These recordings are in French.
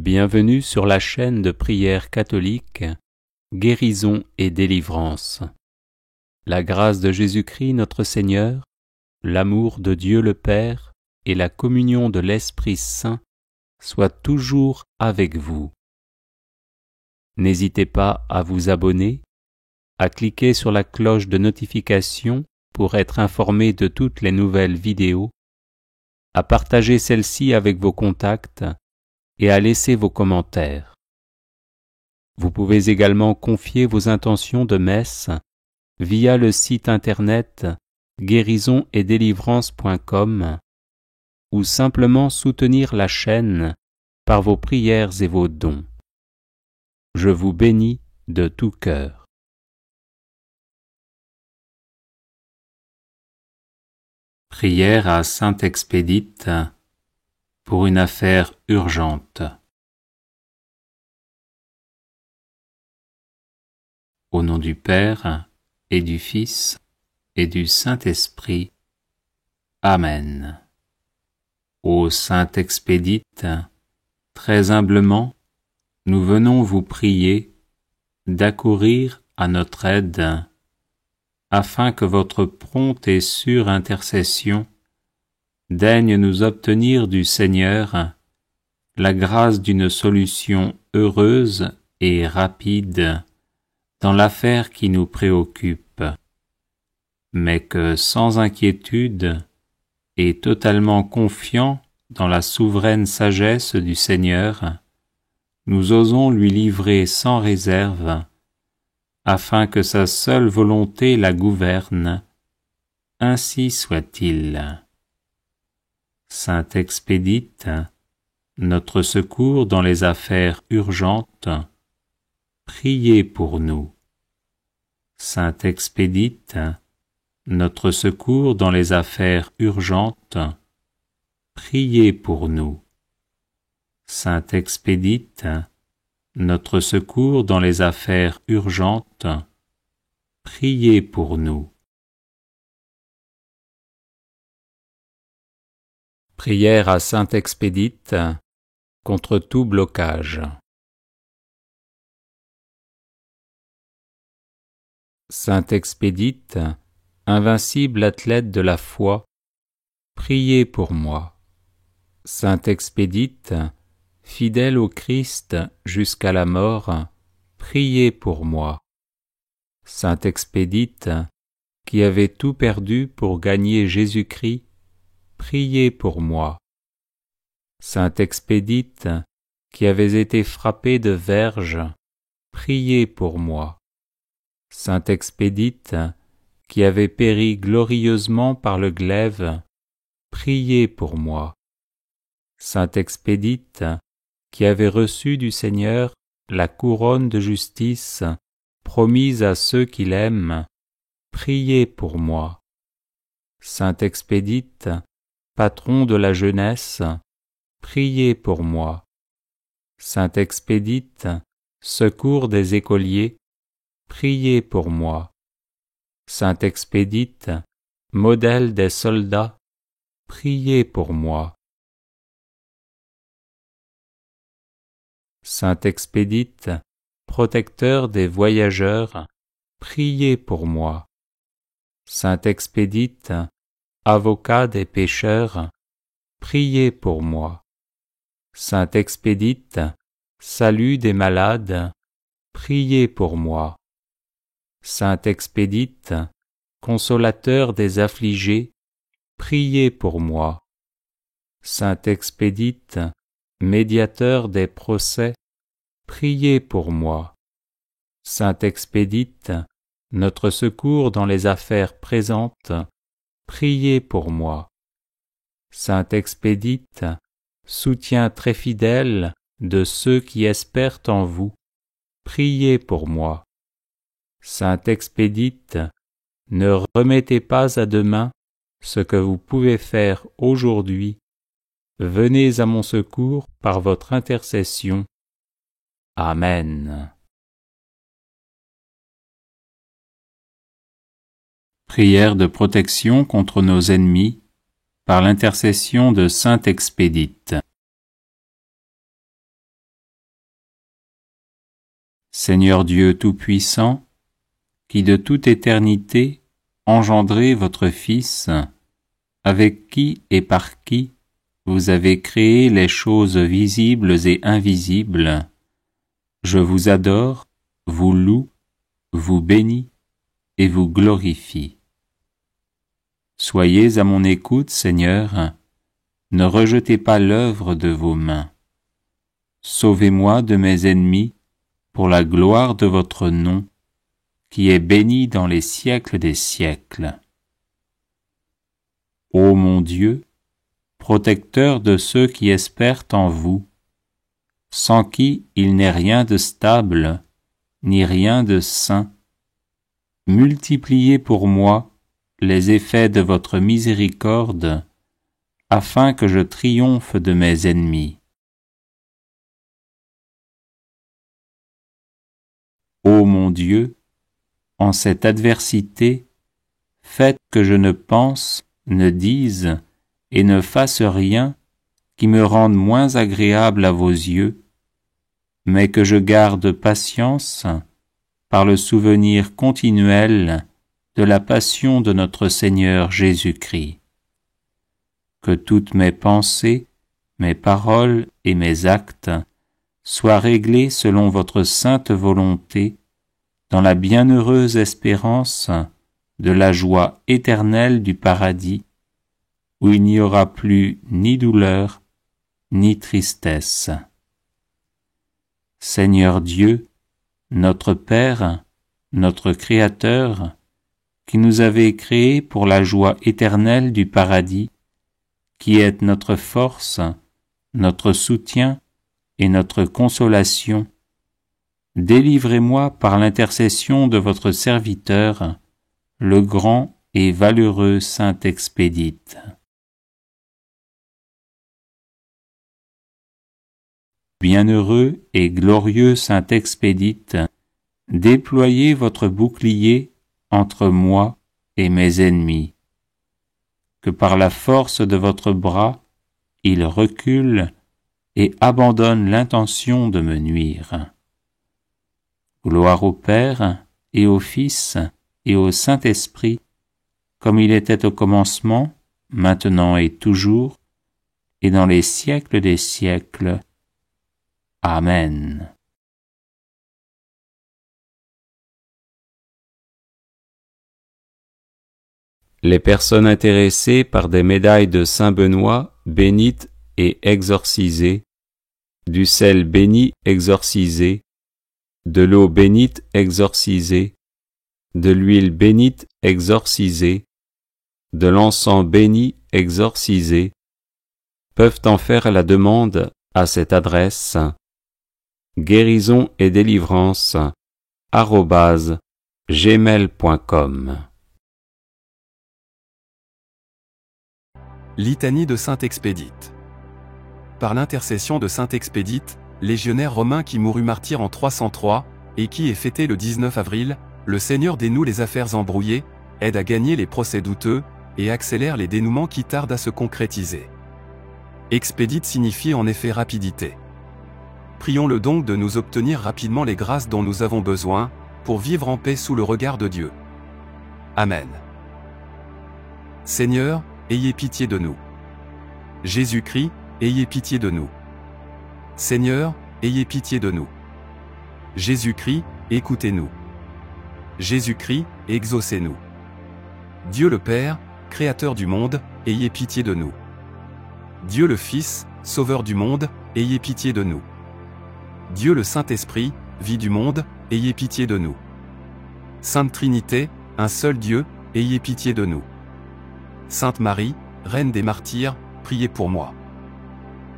Bienvenue sur la chaîne de prière catholique, Guérison et délivrance. La grâce de Jésus-Christ notre Seigneur, l'amour de Dieu le Père et la communion de l'Esprit Saint soient toujours avec vous. N'hésitez pas à vous abonner, à cliquer sur la cloche de notification pour être informé de toutes les nouvelles vidéos, à partager celle-ci avec vos contacts et à laisser vos commentaires. Vous pouvez également confier vos intentions de messe via le site internet guérisonetdélivrance.com ou simplement soutenir la chaîne par vos prières et vos dons. Je vous bénis de tout cœur. Prière à Sainte Expédite pour une affaire urgente. Au nom du Père et du Fils et du Saint-Esprit. Amen. Ô Sainte Expédite, très humblement, nous venons vous prier d'accourir à notre aide, afin que votre prompte et sûre intercession daigne nous obtenir du Seigneur la grâce d'une solution heureuse et rapide dans l'affaire qui nous préoccupe, mais que sans inquiétude et totalement confiants dans la souveraine sagesse du Seigneur, nous osons lui livrer sans réserve, afin que sa seule volonté la gouverne. Ainsi soit-il. Sainte Expédite, notre secours dans les affaires urgentes, priez pour nous. Sainte Expédite, notre secours dans les affaires urgentes, priez pour nous. Sainte Expédite, notre secours dans les affaires urgentes, priez pour nous. Prière à Sainte Expédite contre tout blocage. Sainte Expédite, invincible athlète de la foi, priez pour moi. Sainte Expédite, fidèle au Christ jusqu'à la mort, priez pour moi. Sainte Expédite, qui avait tout perdu pour gagner Jésus-Christ, priez pour moi. Sainte Expédite, qui avait été frappée de verge, priez pour moi. Sainte Expédite, qui avait péri glorieusement par le glaive, priez pour moi. Sainte Expédite, qui avait reçu du Seigneur la couronne de justice promise à ceux qui l'aiment, priez pour moi. Sainte Expédite, patron de la jeunesse, priez pour moi. Sainte Expédite, secours des écoliers, priez pour moi. Sainte Expédite, modèle des soldats, priez pour moi. Sainte Expédite, protecteur des voyageurs, priez pour moi. Sainte Expédite, avocat des pécheurs, priez pour moi. Sainte Expédite, salut des malades, priez pour moi. Sainte Expédite, consolateur des affligés, priez pour moi. Sainte Expédite, médiateur des procès, priez pour moi. Sainte Expédite, notre secours dans les affaires présentes, priez pour moi. Sainte Expédite, soutien très fidèle de ceux qui espèrent en vous, priez pour moi. Sainte Expédite, ne remettez pas à demain ce que vous pouvez faire aujourd'hui. Venez à mon secours par votre intercession. Amen. Prière de protection contre nos ennemis par l'intercession de Sainte Expédite. Seigneur Dieu Tout-Puissant, qui de toute éternité engendrez votre Fils, avec qui et par qui vous avez créé les choses visibles et invisibles, je vous adore, vous loue, vous bénis et vous glorifie. Soyez à mon écoute, Seigneur, ne rejetez pas l'œuvre de vos mains. Sauvez-moi de mes ennemis pour la gloire de votre nom, qui est béni dans les siècles des siècles. Ô mon Dieu, protecteur de ceux qui espèrent en vous, sans qui il n'est rien de stable, ni rien de saint, multipliez pour moi les effets de votre miséricorde, afin que je triomphe de mes ennemis. Ô mon Dieu, en cette adversité, faites que je ne pense, ne dise et ne fasse rien qui me rende moins agréable à vos yeux, mais que je garde patience par le souvenir continuel de la passion de notre Seigneur Jésus-Christ. Que toutes mes pensées, mes paroles et mes actes soient réglés selon votre sainte volonté, dans la bienheureuse espérance de la joie éternelle du paradis, où il n'y aura plus ni douleur, ni tristesse. Seigneur Dieu, notre Père, notre Créateur, qui nous avez créés pour la joie éternelle du paradis, qui est notre force, notre soutien et notre consolation, délivrez-moi par l'intercession de votre serviteur, le grand et valeureux Saint Expédite. Bienheureux et glorieux Saint Expédite, déployez votre bouclier entre moi et mes ennemis. Que par la force de votre bras, il recule et abandonne l'intention de me nuire. Gloire au Père et au Fils et au Saint-Esprit, comme il était au commencement, maintenant et toujours, et dans les siècles des siècles. Amen. Les personnes intéressées par des médailles de Saint Benoît bénites et exorcisées, du sel béni exorcisé, de l'eau bénite exorcisée, de l'huile bénite exorcisée, de l'encens béni exorcisé, peuvent en faire la demande à cette adresse guérison et délivrance @gmail.com. Litanie de Saint Expédite. Par l'intercession de Saint Expédite, légionnaire romain qui mourut martyr en 303, et qui est fêté le 19 avril, le Seigneur dénoue les affaires embrouillées, aide à gagner les procès douteux, et accélère les dénouements qui tardent à se concrétiser. Expédite signifie en effet rapidité. Prions-le donc de nous obtenir rapidement les grâces dont nous avons besoin, pour vivre en paix sous le regard de Dieu. Amen. Seigneur, ayez pitié de nous. Jésus-Christ, ayez pitié de nous. Seigneur, ayez pitié de nous. Jésus-Christ, écoutez-nous. Jésus-Christ, exaucez-nous. Dieu le Père, Créateur du monde, ayez pitié de nous. Dieu le Fils, Sauveur du monde, ayez pitié de nous. Dieu le Saint-Esprit, vie du monde, ayez pitié de nous. Sainte Trinité, un seul Dieu, ayez pitié de nous. Sainte Marie, Reine des martyrs, priez pour moi.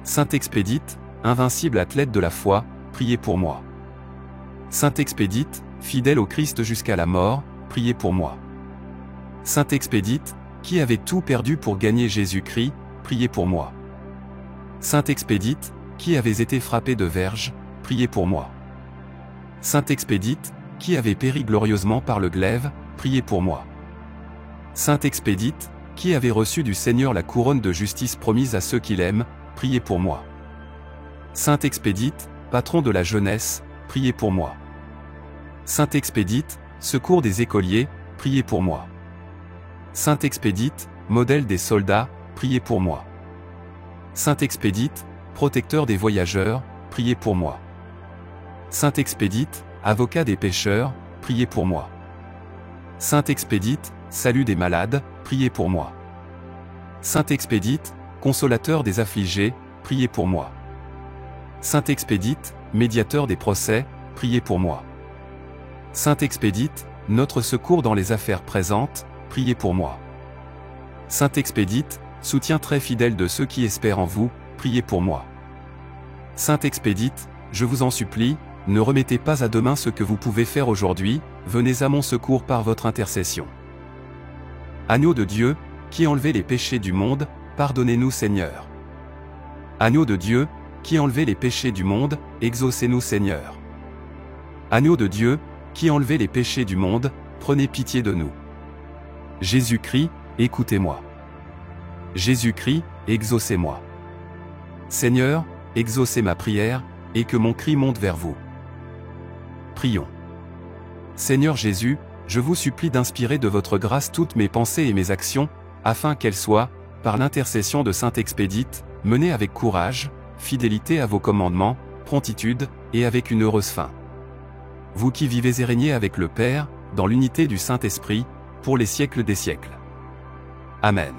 Saint Expédite, invincible athlète de la foi, priez pour moi. Saint Expédite, fidèle au Christ jusqu'à la mort, priez pour moi. Saint Expédite, qui avait tout perdu pour gagner Jésus-Christ, priez pour moi. Saint Expédite, qui avait été frappé de verge, priez pour moi. Saint Expédite, qui avait péri glorieusement par le glaive, priez pour moi. Saint Expédite, qui avait reçu du Seigneur la couronne de justice promise à ceux qui l'aiment, priez pour moi. Saint Expédite, patron de la jeunesse, priez pour moi. Sainte Expédite, secours des écoliers, priez pour moi. Sainte Expédite, modèle des soldats, priez pour moi. Sainte Expédite, protecteur des voyageurs, priez pour moi. Sainte Expédite, avocat des pécheurs, priez pour moi. Sainte Expédite, salut des malades, priez pour moi. Sainte Expédite, consolateur des affligés, priez pour moi. Sainte Expédite, médiateur des procès, priez pour moi. Sainte Expédite, notre secours dans les affaires présentes, priez pour moi. Sainte Expédite, soutien très fidèle de ceux qui espèrent en vous, priez pour moi. Sainte Expédite, je vous en supplie, ne remettez pas à demain ce que vous pouvez faire aujourd'hui, venez à mon secours par votre intercession. Agneau de Dieu, qui enlevez les péchés du monde, pardonnez-nous Seigneur. Agneau de Dieu, qui enlevez les péchés du monde, exaucez-nous Seigneur. Agneau de Dieu, qui enlevez les péchés du monde, prenez pitié de nous. Jésus-Christ, écoutez-moi. Jésus-Christ, exaucez-moi. Seigneur, exaucez ma prière, et que mon cri monte vers vous. Prions. Seigneur Jésus, je vous supplie d'inspirer de votre grâce toutes mes pensées et mes actions, afin qu'elles soient, par l'intercession de Sainte Expédite, menées avec courage, fidélité à vos commandements, promptitude, et avec une heureuse fin. Vous qui vivez et régnez avec le Père, dans l'unité du Saint-Esprit, pour les siècles des siècles. Amen.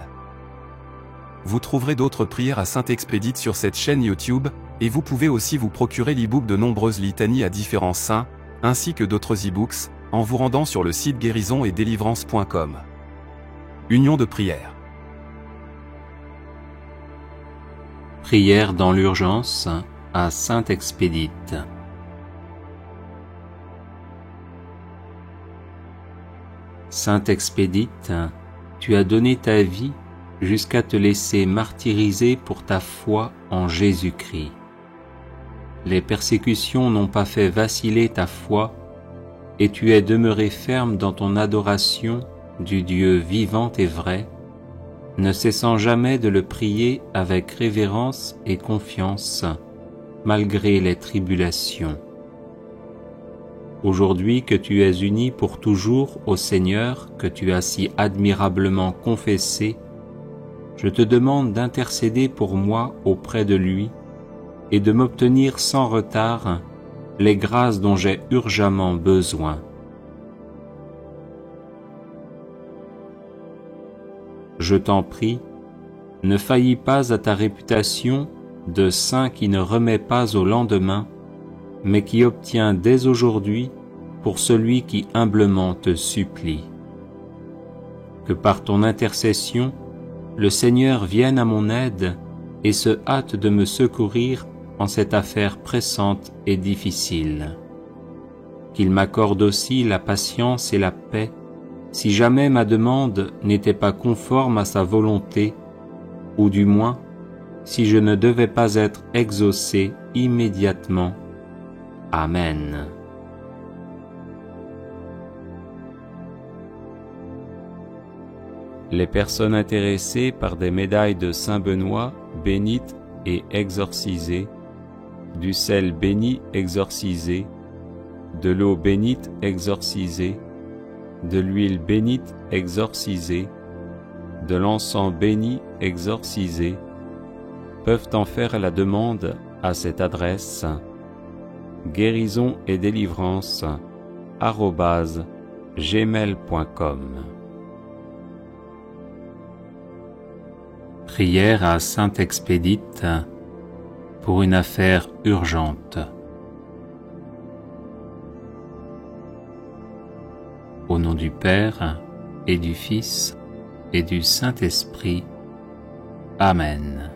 Vous trouverez d'autres prières à Sainte Expédite sur cette chaîne YouTube, et vous pouvez aussi vous procurer l'e-book de nombreuses litanies à différents saints, ainsi que d'autres e-books, en vous rendant sur le site guérisonetdélivrance.com. Union de prière. Prière dans l'urgence à Sainte Expédite. Sainte Expédite, tu as donné ta vie jusqu'à te laisser martyriser pour ta foi en Jésus-Christ. Les persécutions n'ont pas fait vaciller ta foi, et tu es demeuré ferme dans ton adoration du Dieu vivant et vrai, ne cessant jamais de le prier avec révérence et confiance, malgré les tribulations. Aujourd'hui que tu es uni pour toujours au Seigneur que tu as si admirablement confessé, je te demande d'intercéder pour moi auprès de lui et de m'obtenir sans retard les grâces dont j'ai urgemment besoin. Je t'en prie, ne faillis pas à ta réputation de saint qui ne remet pas au lendemain, mais qui obtient dès aujourd'hui pour celui qui humblement te supplie. Que par ton intercession, le Seigneur vienne à mon aide et se hâte de me secourir en cette affaire pressante et difficile. Qu'il m'accorde aussi la patience et la paix, si jamais ma demande n'était pas conforme à sa volonté, ou du moins, si je ne devais pas être exaucé immédiatement. Amen. Les personnes intéressées par des médailles de Saint-Benoît bénites et exorcisées, du sel béni exorcisé, de l'eau bénite exorcisée, de l'huile bénite exorcisée, de l'encens béni exorcisé, peuvent en faire la demande à cette adresse guérisonetdélivrance@gmail.com. Prière à Sainte Expédite pour une affaire urgente. Au nom du Père et du Fils et du Saint-Esprit. Amen.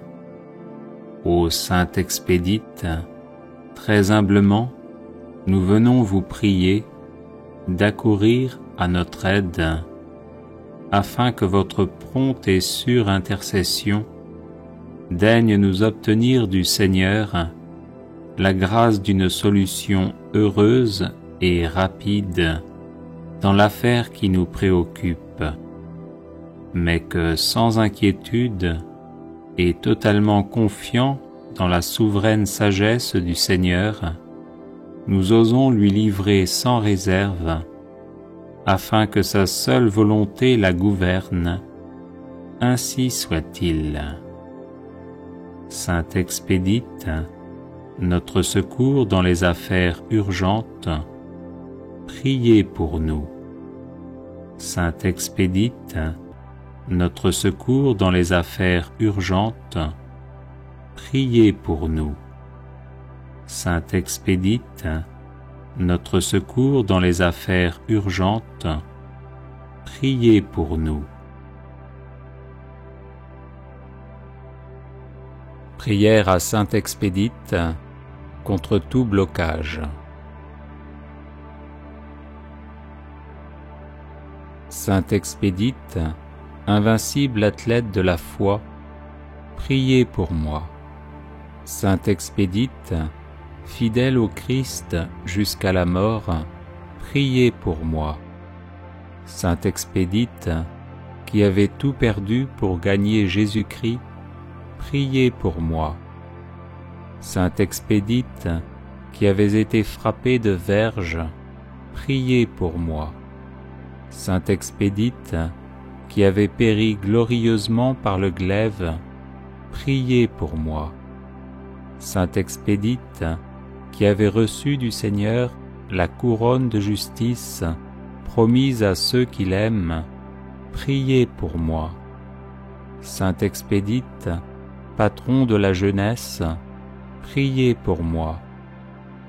Ô Sainte Expédite, très humblement, nous venons vous prier d'accourir à notre aide, afin que votre prompte et sûre intercession daigne nous obtenir du Seigneur la grâce d'une solution heureuse et rapide dans l'affaire qui nous préoccupe, mais que sans inquiétude et totalement confiant dans la souveraine sagesse du Seigneur, nous osons lui livrer sans réserve, afin que sa seule volonté la gouverne. Ainsi soit-il. Sainte Expédite, notre secours dans les affaires urgentes, priez pour nous. Sainte Expédite, notre secours dans les affaires urgentes, priez pour nous. Sainte Expédite, notre secours dans les affaires urgentes, priez pour nous. Prière à Sainte Expédite contre tout blocage. Sainte Expédite, invincible athlète de la foi, priez pour moi. Sainte Expédite, fidèle au Christ jusqu'à la mort, priez pour moi. Sainte Expédite, qui avait tout perdu pour gagner Jésus-Christ, priez pour moi. Sainte Expédite, qui avait été frappée de verge, priez pour moi. Sainte Expédite, qui avait péri glorieusement par le glaive, priez pour moi. Sainte Expédite, qui avait reçu du Seigneur la couronne de justice promise à ceux qui l'aiment, priez pour moi. Sainte Expédite, patron de la jeunesse, priez pour moi.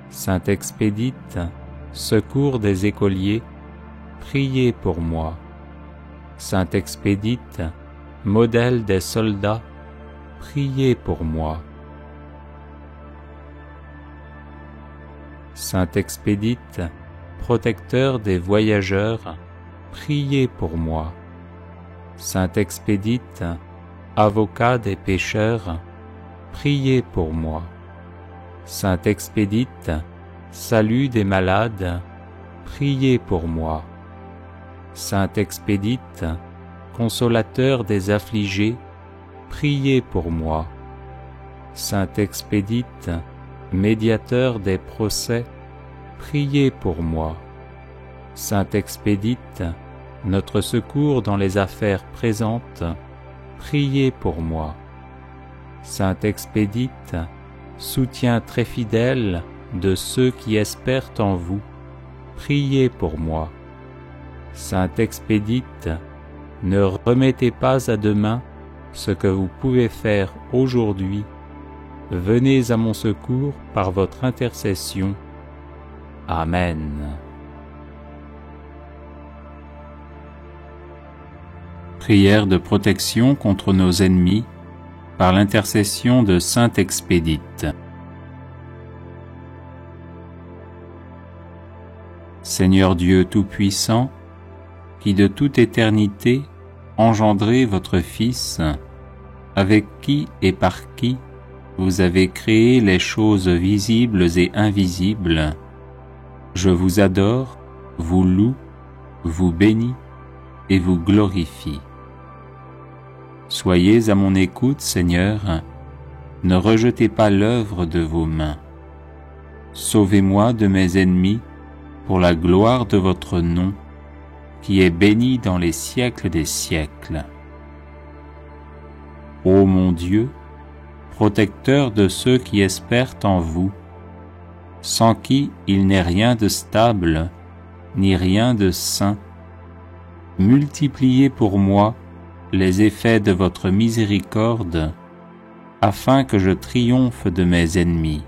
Sainte Expédite, secours des écoliers, priez pour moi. Sainte Expédite, modèle des soldats, priez pour moi. Sainte Expédite, protecteur des voyageurs, priez pour moi. Sainte Expédite, avocat des pécheurs, priez pour moi. Sainte Expédite, salut des malades, priez pour moi. Sainte Expédite, consolateur des affligés, priez pour moi. Sainte Expédite, médiateur des procès, priez pour moi. Sainte Expédite, notre secours dans les affaires présentes, priez pour moi. Sainte Expédite, soutien très fidèle de ceux qui espèrent en vous, priez pour moi. Sainte Expédite, ne remettez pas à demain ce que vous pouvez faire aujourd'hui. Venez à mon secours par votre intercession. Amen. Prière de protection contre nos ennemis par l'intercession de Sainte Expédite. Seigneur Dieu Tout-Puissant, qui de toute éternité engendrez votre Fils, avec qui et par qui vous avez créé les choses visibles et invisibles, je vous adore, vous loue, vous bénis et vous glorifie. Soyez à mon écoute, Seigneur, ne rejetez pas l'œuvre de vos mains. Sauvez-moi de mes ennemis pour la gloire de votre nom, qui est béni dans les siècles des siècles. Ô mon Dieu, protecteur de ceux qui espèrent en vous, sans qui il n'est rien de stable, ni rien de saint, multipliez pour moi les effets de votre miséricorde, afin que je triomphe de mes ennemis.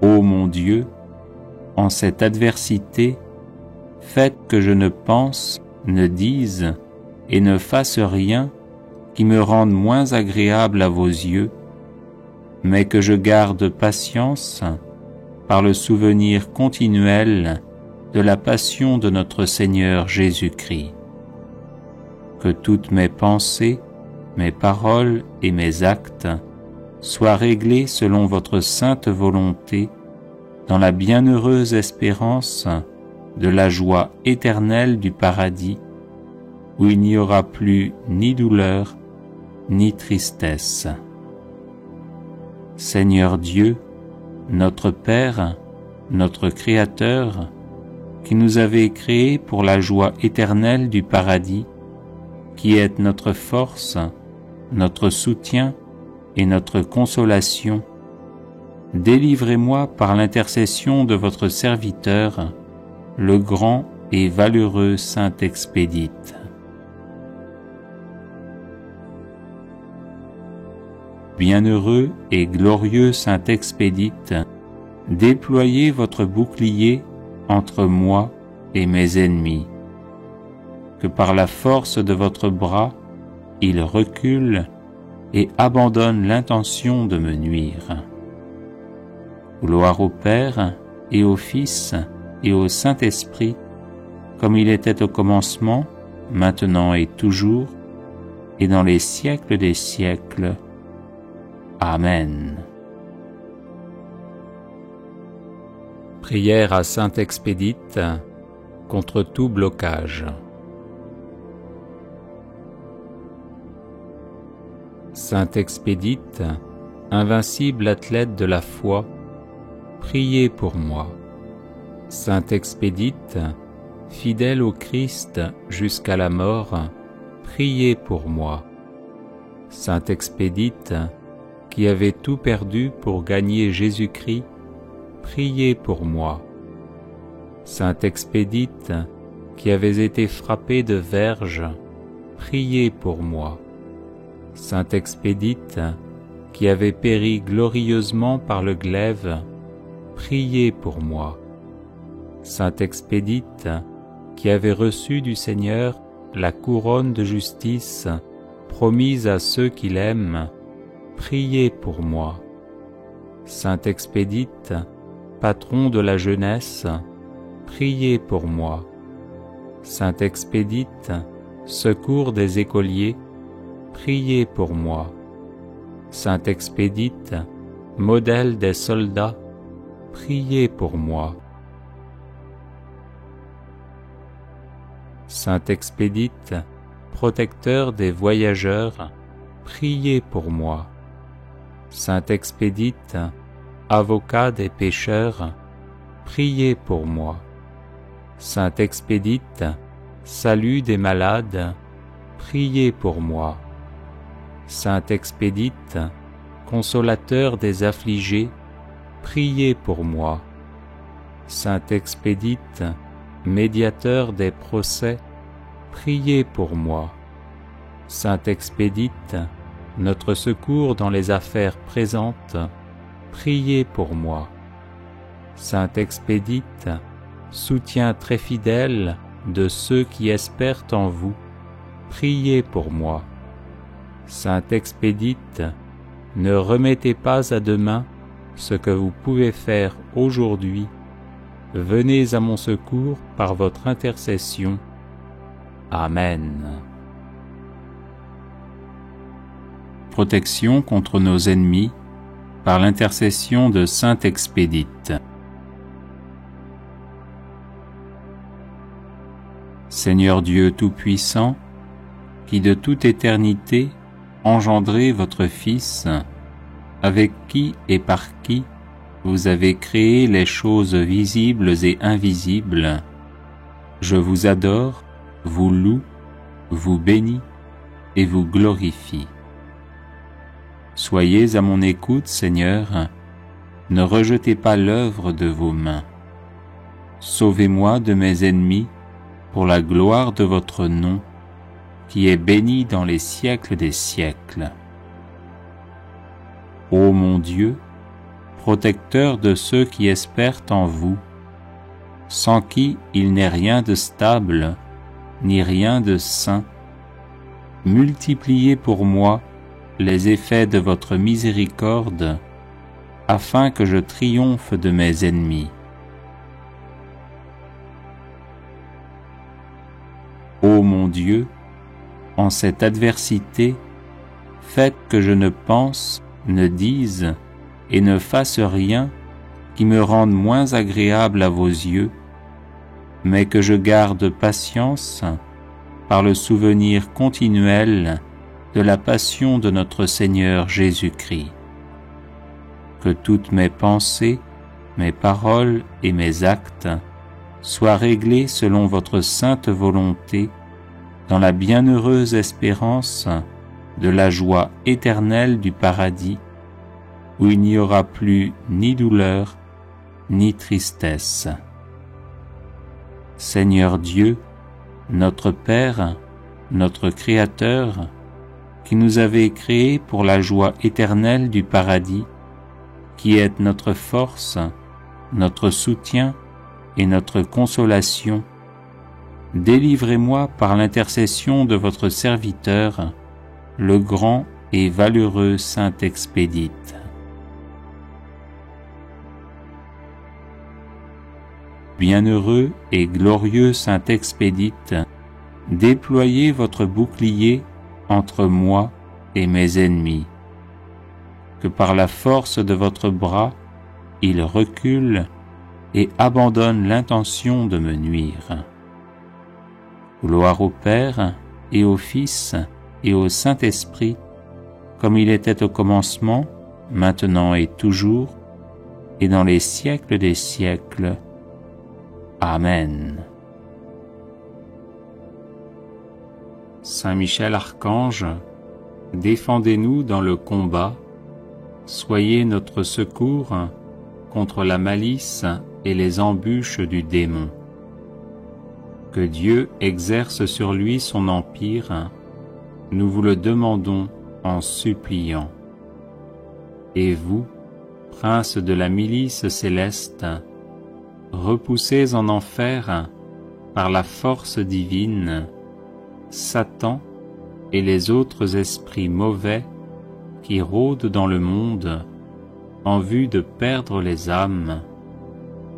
Ô mon Dieu, en cette adversité, faites que je ne pense, ne dise et ne fasse rien qui me rende moins agréable à vos yeux, mais que je garde patience par le souvenir continuel de la passion de notre Seigneur Jésus-Christ. Que toutes mes pensées, mes paroles et mes actes soient réglés selon votre sainte volonté, dans la bienheureuse espérance de la joie éternelle du paradis, où il n'y aura plus ni douleur, ni tristesse. Seigneur Dieu, notre Père, notre Créateur, qui nous avez créés pour la joie éternelle du paradis, qui êtes notre force, notre soutien et notre consolation, délivrez-moi par l'intercession de votre serviteur, le grand et valeureux Saint Expédite. Bienheureux et glorieux Saint Expédite, déployez votre bouclier entre moi et mes ennemis, que par la force de votre bras, il recule et abandonne l'intention de me nuire. Gloire au Père et au Fils et au Saint-Esprit, comme il était au commencement, maintenant et toujours, et dans les siècles des siècles. Amen. Prière à Saint Expédite contre tout blocage. Saint Expédite, invincible athlète de la foi, priez pour moi. Saint Expédite, fidèle au Christ jusqu'à la mort, priez pour moi. Saint Expédite, qui avait tout perdu pour gagner Jésus-Christ, priez pour moi. Saint Expédite, qui avait été frappé de verge, priez pour moi. Saint Expédite, qui avait péri glorieusement par le glaive, priez pour moi. Saint Expédite, qui avait reçu du Seigneur la couronne de justice promise à ceux qui l'aiment, priez pour moi. Saint Expédite, patron de la jeunesse, priez pour moi. Saint Expédite, secours des écoliers, priez pour moi. Saint Expédite, modèle des soldats, priez pour moi. Saint Expédite, protecteur des voyageurs, priez pour moi. Saint Expédite, avocat des pécheurs, priez pour moi. Saint Expédite, salut des malades, priez pour moi. Saint Expédite, consolateur des affligés, priez pour moi. Saint Expédite, médiateur des procès, priez pour moi. Saint Expédite, notre secours dans les affaires présentes, priez pour moi. Saint Expédite, soutien très fidèle de ceux qui espèrent en vous, priez pour moi. Saint Expédite, ne remettez pas à demain ce que vous pouvez faire aujourd'hui. Venez à mon secours par votre intercession. Amen. Protection contre nos ennemis par l'intercession de Saint Expédite. Seigneur Dieu Tout-Puissant, qui de toute éternité engendrez votre Fils, avec qui et par qui vous avez créé les choses visibles et invisibles, je vous adore, vous loue, vous bénis et vous glorifie. Soyez à mon écoute, Seigneur, ne rejetez pas l'œuvre de vos mains. Sauvez-moi de mes ennemis pour la gloire de votre nom, qui est béni dans les siècles des siècles. Ô mon Dieu, protecteur de ceux qui espèrent en vous, sans qui il n'est rien de stable, ni rien de saint, multipliez pour moi les effets de votre miséricorde, afin que je triomphe de mes ennemis. Ô mon Dieu, en cette adversité, faites que je ne pense, ne dise et ne fasse rien qui me rende moins agréable à vos yeux, mais que je garde patience par le souvenir continuel de la passion de notre Seigneur Jésus-Christ. que toutes mes pensées, mes paroles et mes actes soient réglés selon votre sainte volonté, dans la bienheureuse espérance de la joie éternelle du paradis, où il n'y aura plus ni douleur, ni tristesse. Seigneur Dieu, notre Père, notre Créateur, qui nous avez créés pour la joie éternelle du paradis, qui êtes notre force, notre soutien et notre consolation, délivrez-moi par l'intercession de votre serviteur, le grand et valeureux Saint Expédite. Bienheureux et glorieux Saint Expédite, déployez votre bouclier entre moi et mes ennemis, que par la force de votre bras, il recule et abandonne l'intention de me nuire. Gloire au Père et au Fils et au Saint-Esprit, comme il était au commencement, maintenant et toujours, et dans les siècles des siècles. Amen. Saint Michel Archange, défendez-nous dans le combat, soyez notre secours contre la malice et les embûches du démon. Que Dieu exerce sur lui son empire, nous vous le demandons en suppliant. Et vous, prince de la milice céleste, repoussez en enfer, par la force divine, Satan et les autres esprits mauvais qui rôdent dans le monde en vue de perdre les âmes.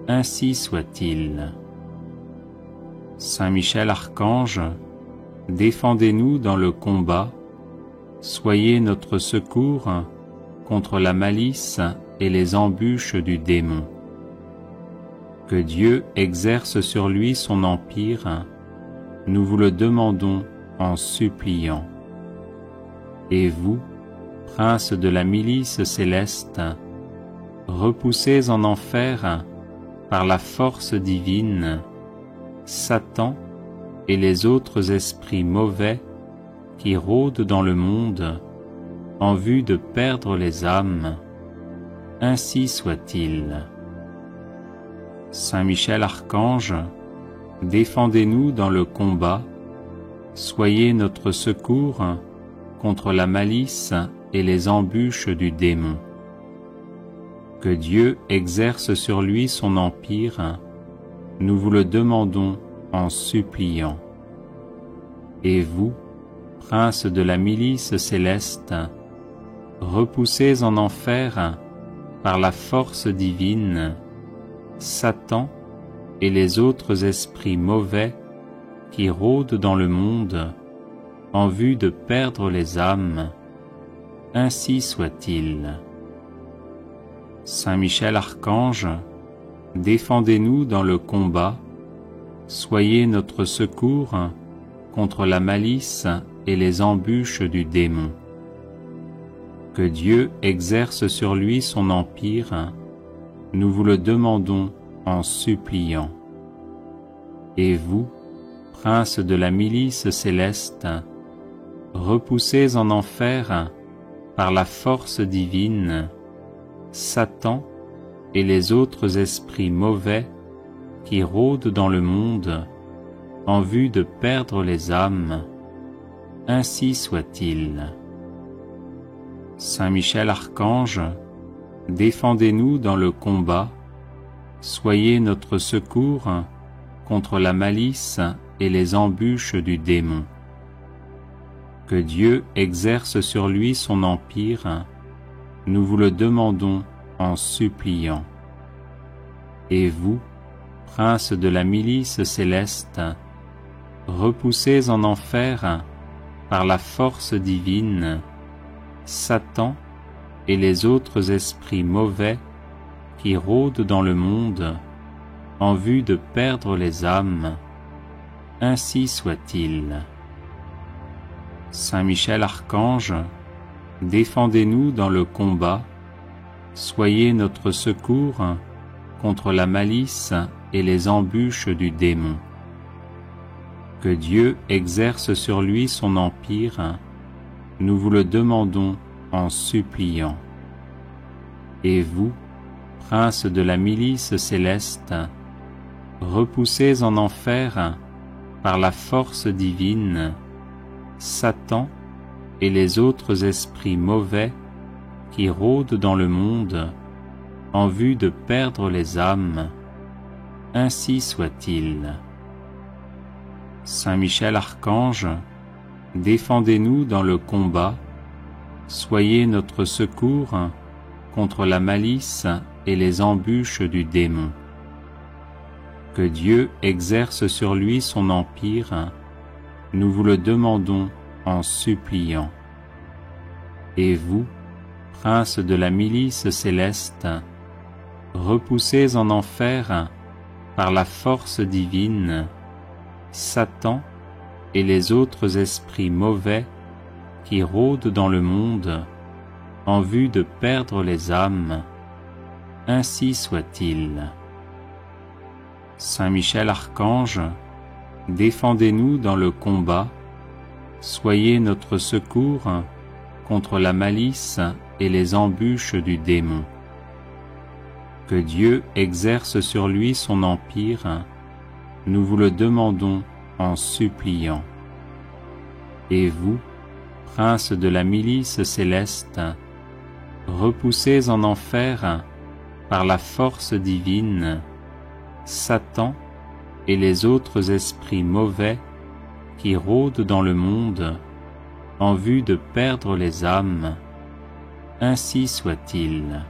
Ainsi soit-il. Saint Michel Archange, défendez-nous dans le combat, soyez notre secours contre la malice et les embûches du démon. Que Dieu exerce sur lui son empire, nous vous le demandons en suppliant. Et vous, prince de la milice céleste, repoussez en enfer, par la force divine, Satan et les autres esprits mauvais qui rôdent dans le monde en vue de perdre les âmes. Ainsi soit-il. Saint Michel Archange, défendez-nous dans le combat, soyez notre secours contre la malice et les embûches du démon. Que Dieu exerce sur lui son empire, nous vous le demandons en suppliant. Et vous, prince de la milice céleste, repoussez en enfer, par la force divine, Satan et les autres esprits mauvais qui rôdent dans le monde en vue de perdre les âmes. Ainsi soit-il. Saint Michel Archange, défendez-nous dans le combat, soyez notre secours contre la malice et les embûches du démon. Que Dieu exerce sur lui son empire, nous vous le demandons en suppliant. Et vous, prince de la milice céleste, repoussez en enfer, par la force divine, Satan et les autres esprits mauvais qui rôdent dans le monde en vue de perdre les âmes. Ainsi soit-il. Saint Michel Archange, défendez-nous dans le combat, soyez notre secours contre la malice et les embûches du démon. Que Dieu exerce sur lui son empire, nous vous le demandons en suppliant. Et vous, prince de la milice céleste, repoussez en enfer, par la force divine, Satan et les autres esprits mauvais qui rôdent dans le monde en vue de perdre les âmes. Ainsi soit-il. Saint Michel Archange, défendez-nous dans le combat, soyez notre secours contre la malice et les embûches du démon. Que Dieu exerce sur lui son empire, nous vous le demandons en suppliant. Et vous, prince de la milice céleste, repoussez en enfer, par la force divine, Satan et les autres esprits mauvais qui rôdent dans le monde en vue de perdre les âmes. Ainsi soit-il. Saint Michel Archange, défendez-nous dans le combat, soyez notre secours contre la malice et les embûches du démon. Que Dieu exerce sur lui son empire, nous vous le demandons en suppliant. Et vous, prince de la milice céleste, repoussez en enfer, par la force divine, Satan et les autres esprits mauvais qui rôdent dans le monde en vue de perdre les âmes. Ainsi soit-il. Saint Michel Archange, défendez-nous dans le combat, soyez notre secours contre la malice et les embûches du démon. Que Dieu exerce sur lui son empire, nous vous le demandons en suppliant. Et vous, prince de la milice céleste, repoussez en enfer, par la force divine, Satan et les autres esprits mauvais qui rôdent dans le monde en vue de perdre les âmes. Ainsi soit-il.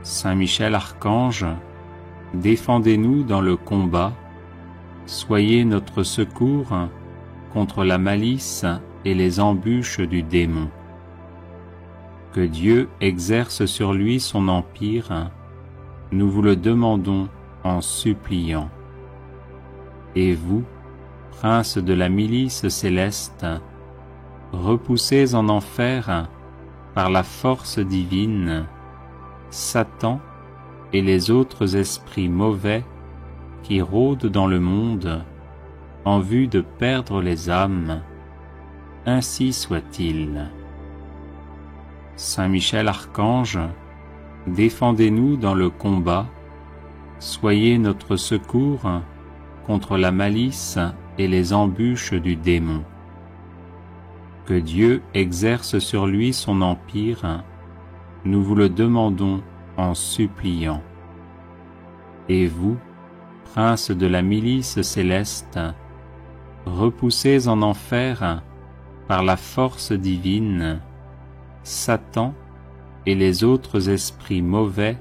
Saint Michel Archange, défendez-nous dans le combat, soyez notre secours contre la malice et les embûches du démon. Que Dieu exerce sur lui son empire, nous vous le demandons en suppliant. Et vous, prince de la milice céleste, repoussez en enfer, par la force divine, Satan et les autres esprits mauvais qui rôdent dans le monde en vue de perdre les âmes. Ainsi soit-il. Saint Michel Archange, défendez-nous dans le combat, soyez notre secours contre la malice et les embûches du démon. Que Dieu exerce sur lui son empire, nous vous le demandons en suppliant. Et vous, prince de la milice céleste, repoussez en enfer, par la force divine, Satan et les autres esprits mauvais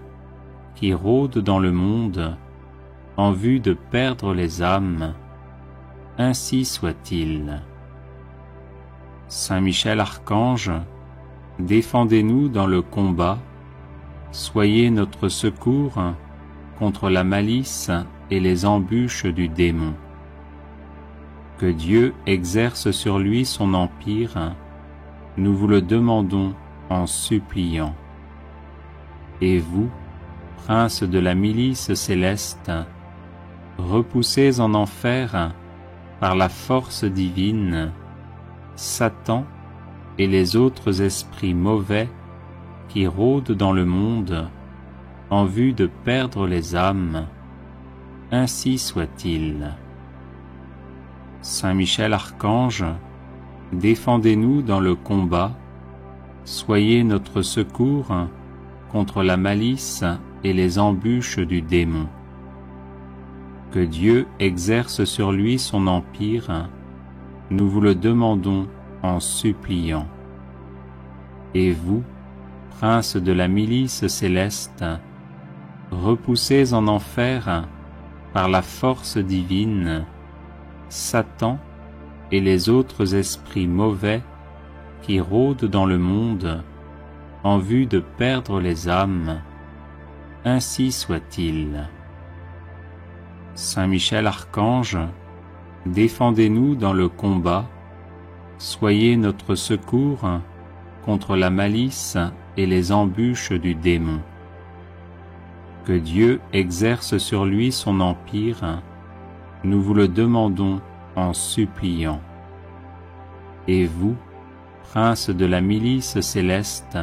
qui rôdent dans le monde en vue de perdre les âmes. Ainsi soit-il. Saint Michel Archange, défendez-nous dans le combat, soyez notre secours contre la malice et les embûches du démon. Que Dieu exerce sur lui son empire, nous vous le demandons en suppliant. Et vous, prince de la milice céleste, repoussez en enfer, par la force divine, Satan et les autres esprits mauvais qui rôdent dans le monde en vue de perdre les âmes. Ainsi soit-il. Saint Michel Archange, défendez-nous dans le combat, soyez notre secours contre la malice et les embûches du démon. Que Dieu exerce sur lui son empire, nous vous le demandons en suppliant. Et vous, prince de la milice céleste, repoussez en enfer, par la force divine, Satan et les autres esprits mauvais qui rôdent dans le monde en vue de perdre les âmes. Ainsi soit-il. Saint Michel Archange, défendez-nous dans le combat, soyez notre secours contre la malice et les embûches du démon. Que Dieu exerce sur lui son empire, nous vous le demandons en suppliant. Et vous, princes de la milice céleste,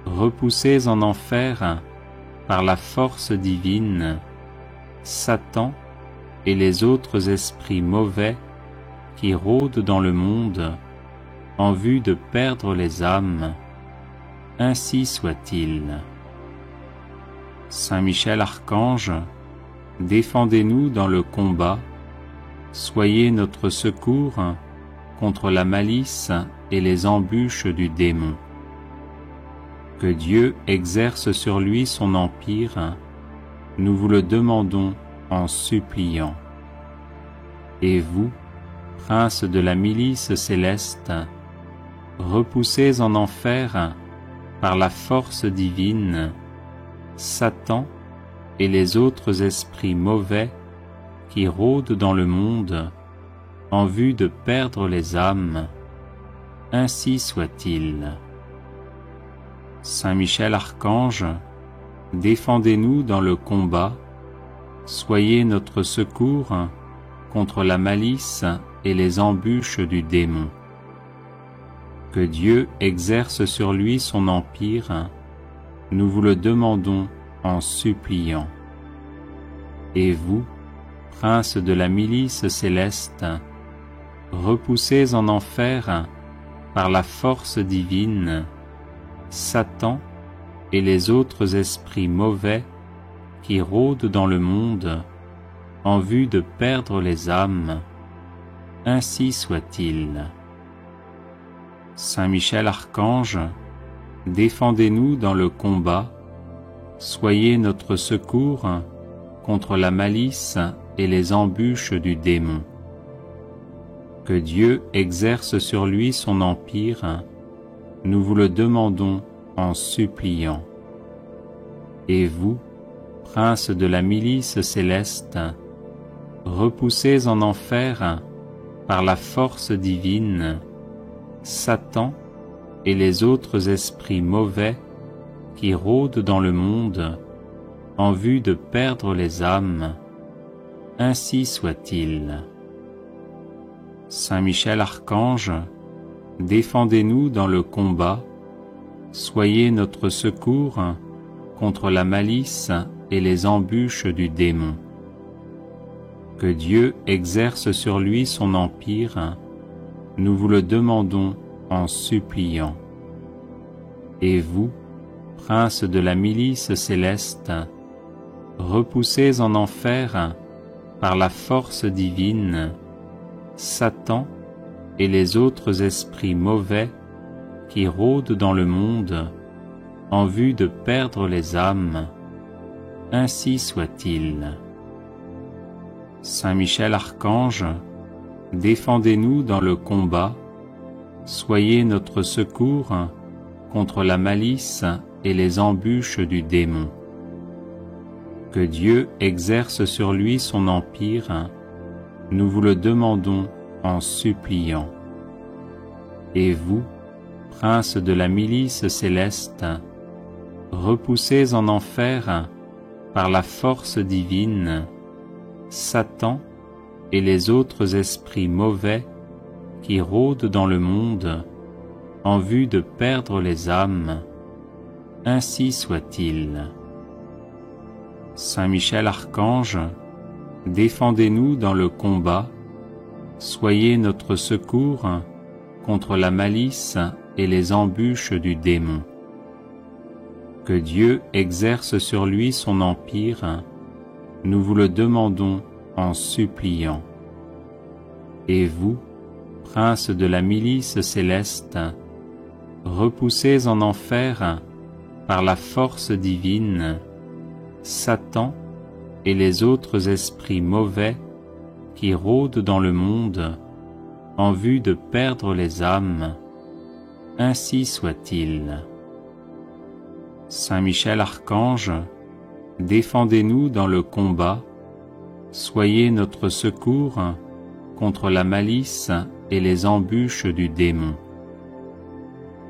repoussez en enfer, par la force divine, Satan et les autres esprits mauvais qui rôdent dans le monde en vue de perdre les âmes, ainsi soit-il. Saint Michel Archange, défendez-nous dans le combat, soyez notre secours contre la malice et les embûches du démon. Que Dieu exerce sur lui son empire, nous vous le demandons en suppliant. Et vous, princes de la milice céleste, repoussez en enfer, par la force divine, Satan et les autres esprits mauvais qui rôdent dans le monde en vue de perdre les âmes, ainsi soit-il. Saint Michel Archange, défendez-nous dans le combat, soyez notre secours contre la malice et les embûches du démon. Que Dieu exerce sur lui son empire, nous vous le demandons en suppliant. Et vous, princes de la milice céleste, repoussez en enfer, par la force divine, Satan et les autres esprits mauvais qui rôdent dans le monde en vue de perdre les âmes, ainsi soit-il. Saint Michel Archange, défendez-nous dans le combat, soyez notre secours contre la malice et les embûches du démon. Que Dieu exerce sur lui son empire, nous vous le demandons en suppliant. Et vous, princes de la milice céleste, repoussez en enfer, par la force divine, Satan et les autres esprits mauvais qui rôdent dans le monde en vue de perdre les âmes, ainsi soit-il. Saint Michel Archange, défendez-nous dans le combat, soyez notre secours contre la malice et les embûches du démon. Que Dieu exerce sur lui son empire, nous vous le demandons en suppliant. Et vous, princes de la milice céleste, repoussez en enfer, par la force divine, Satan et les autres esprits mauvais qui rôdent dans le monde en vue de perdre les âmes, ainsi soit-il. Saint Michel Archange, défendez-nous dans le combat, soyez notre secours contre la malice et les embûches du démon. Que Dieu exerce sur lui son empire, nous vous le demandons en suppliant. Et vous, princes de la milice céleste, repoussez en enfer, par la force divine, Satan et les autres esprits mauvais qui rôdent dans le monde en vue de perdre les âmes, ainsi soit-il. Saint Michel Archange, défendez-nous dans le combat, soyez notre secours contre la malice et les embûches du démon. Que Dieu exerce sur lui son empire, nous vous le demandons en suppliant. Et vous, princes de la milice céleste, repoussez en enfer, par la force divine, Satan et les autres esprits mauvais qui rôdent dans le monde en vue de perdre les âmes, ainsi soit-il. Saint Michel Archange, défendez-nous dans le combat, soyez notre secours contre la malice et les embûches du démon.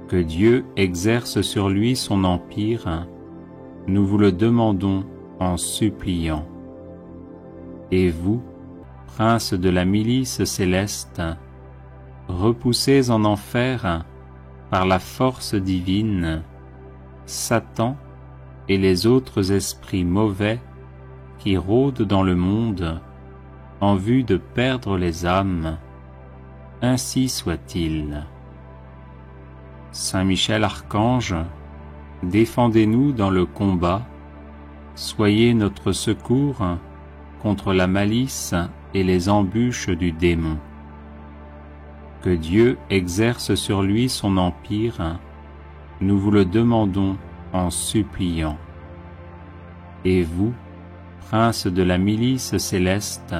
Que Dieu exerce sur lui son empire, nous vous le demandons en suppliant. Et vous, prince de la milice céleste, repoussez en enfer, par la force divine, Satan et les autres esprits mauvais qui rôdent dans le monde en vue de perdre les âmes, ainsi soit-il. Saint Michel Archange, défendez-nous dans le combat, soyez notre secours contre la malice et les embûches du démon. Que Dieu exerce sur lui son empire, nous vous le demandons en suppliant. Et vous, prince de la milice céleste,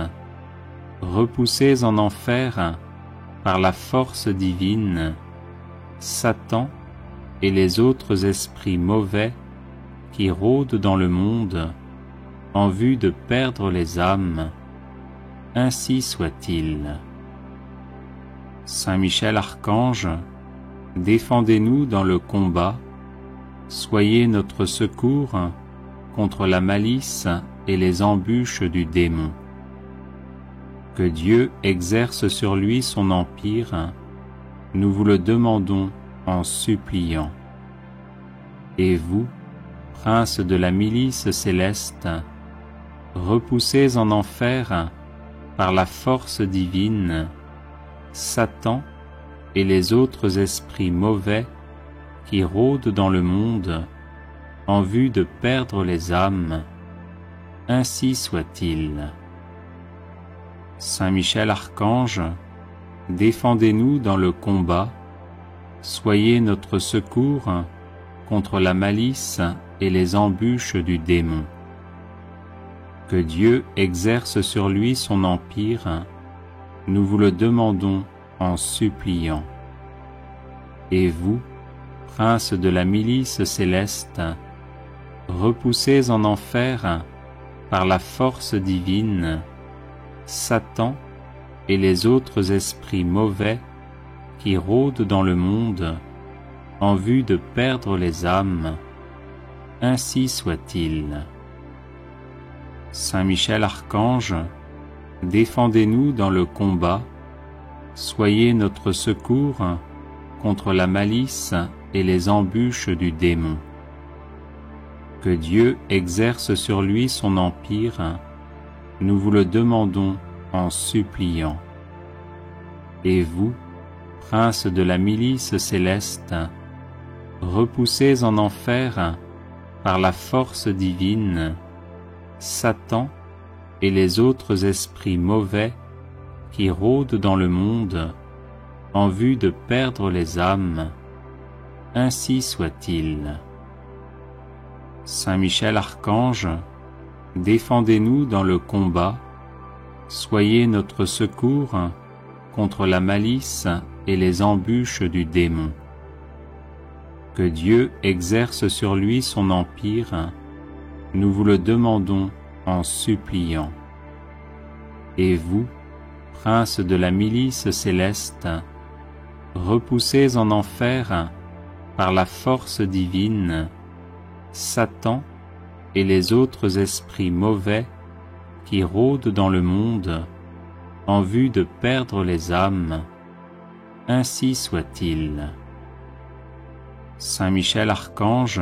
repoussez en enfer, par la force divine, Satan et les autres esprits mauvais qui rôdent dans le monde en vue de perdre les âmes, ainsi soit-il. Saint Michel Archange, défendez-nous dans le combat, soyez notre secours contre la malice et les embûches du démon. Que Dieu exerce sur lui son empire, nous vous le demandons en suppliant. Et vous, prince de la milice céleste, repoussez en enfer, par la force divine, Satan et les autres esprits mauvais qui rôdent dans le monde en vue de perdre les âmes, ainsi soit-il. Saint Michel Archange, défendez-nous dans le combat, soyez notre secours contre la malice et les embûches du démon. Que Dieu exerce sur lui son empire, nous vous le demandons en suppliant. Et vous, prince de la milice céleste, repoussez en enfer, par la force divine, Satan et les autres esprits mauvais qui rôdent dans le monde en vue de perdre les âmes, ainsi soit-il. Saint Michel Archange, défendez-nous dans le combat, soyez notre secours contre la malice et les embûches du démon. Que Dieu exerce sur lui son empire, nous vous le demandons en suppliant. Et vous, prince de la milice céleste, repoussez en enfer, par la force divine, Satan et les autres esprits mauvais qui rôdent dans le monde en vue de perdre les âmes, ainsi soit-il. Saint Michel Archange, défendez-nous dans le combat, soyez notre secours contre la malice et les embûches du démon. Que Dieu exerce sur lui son empire, nous vous le demandons en suppliant. Et vous, prince de la milice céleste, repoussez en enfer, par la force divine, Satan et les autres esprits mauvais qui rôdent dans le monde en vue de perdre les âmes, ainsi soit-il. Saint Michel Archange,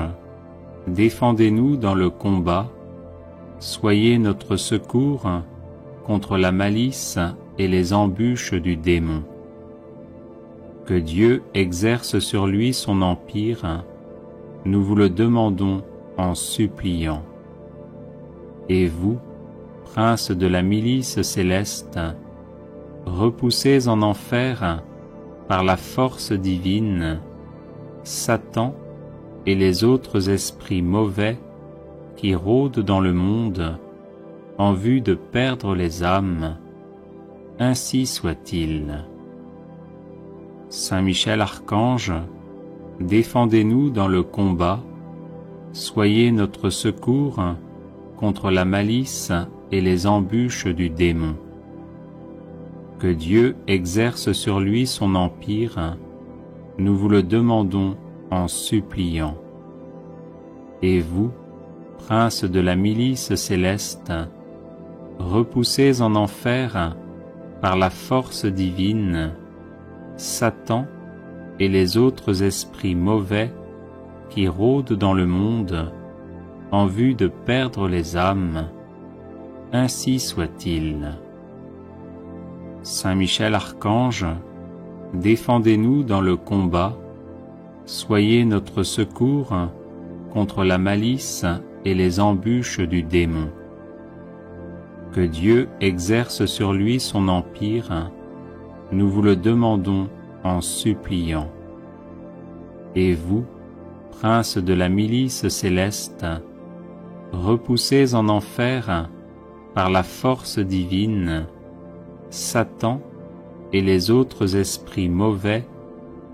défendez-nous dans le combat, soyez notre secours contre la malice et les embûches du démon. Que Dieu exerce sur lui son empire, nous vous le demandons en suppliant. Et vous, prince de la milice céleste, repoussez en enfer, par la force divine, Satan et les autres esprits mauvais qui rôdent dans le monde en vue de perdre les âmes, ainsi soit-il. Saint Michel Archange, défendez-nous dans le combat, soyez notre secours contre la malice et les embûches du démon. Que Dieu exerce sur lui son empire, nous vous le demandons en suppliant. Et vous, princes de la milice céleste, repoussés en enfer par la force divine, Satan et les autres esprits mauvais qui rôdent dans le monde en vue de perdre les âmes, ainsi soit-il. Saint Michel Archange, défendez-nous dans le combat, soyez notre secours contre la malice et les embûches du démon. Que Dieu exerce sur lui son empire, nous vous le demandons en suppliant. Et vous, princes de la milice céleste, repoussés en enfer par la force divine, Satan et les autres esprits mauvais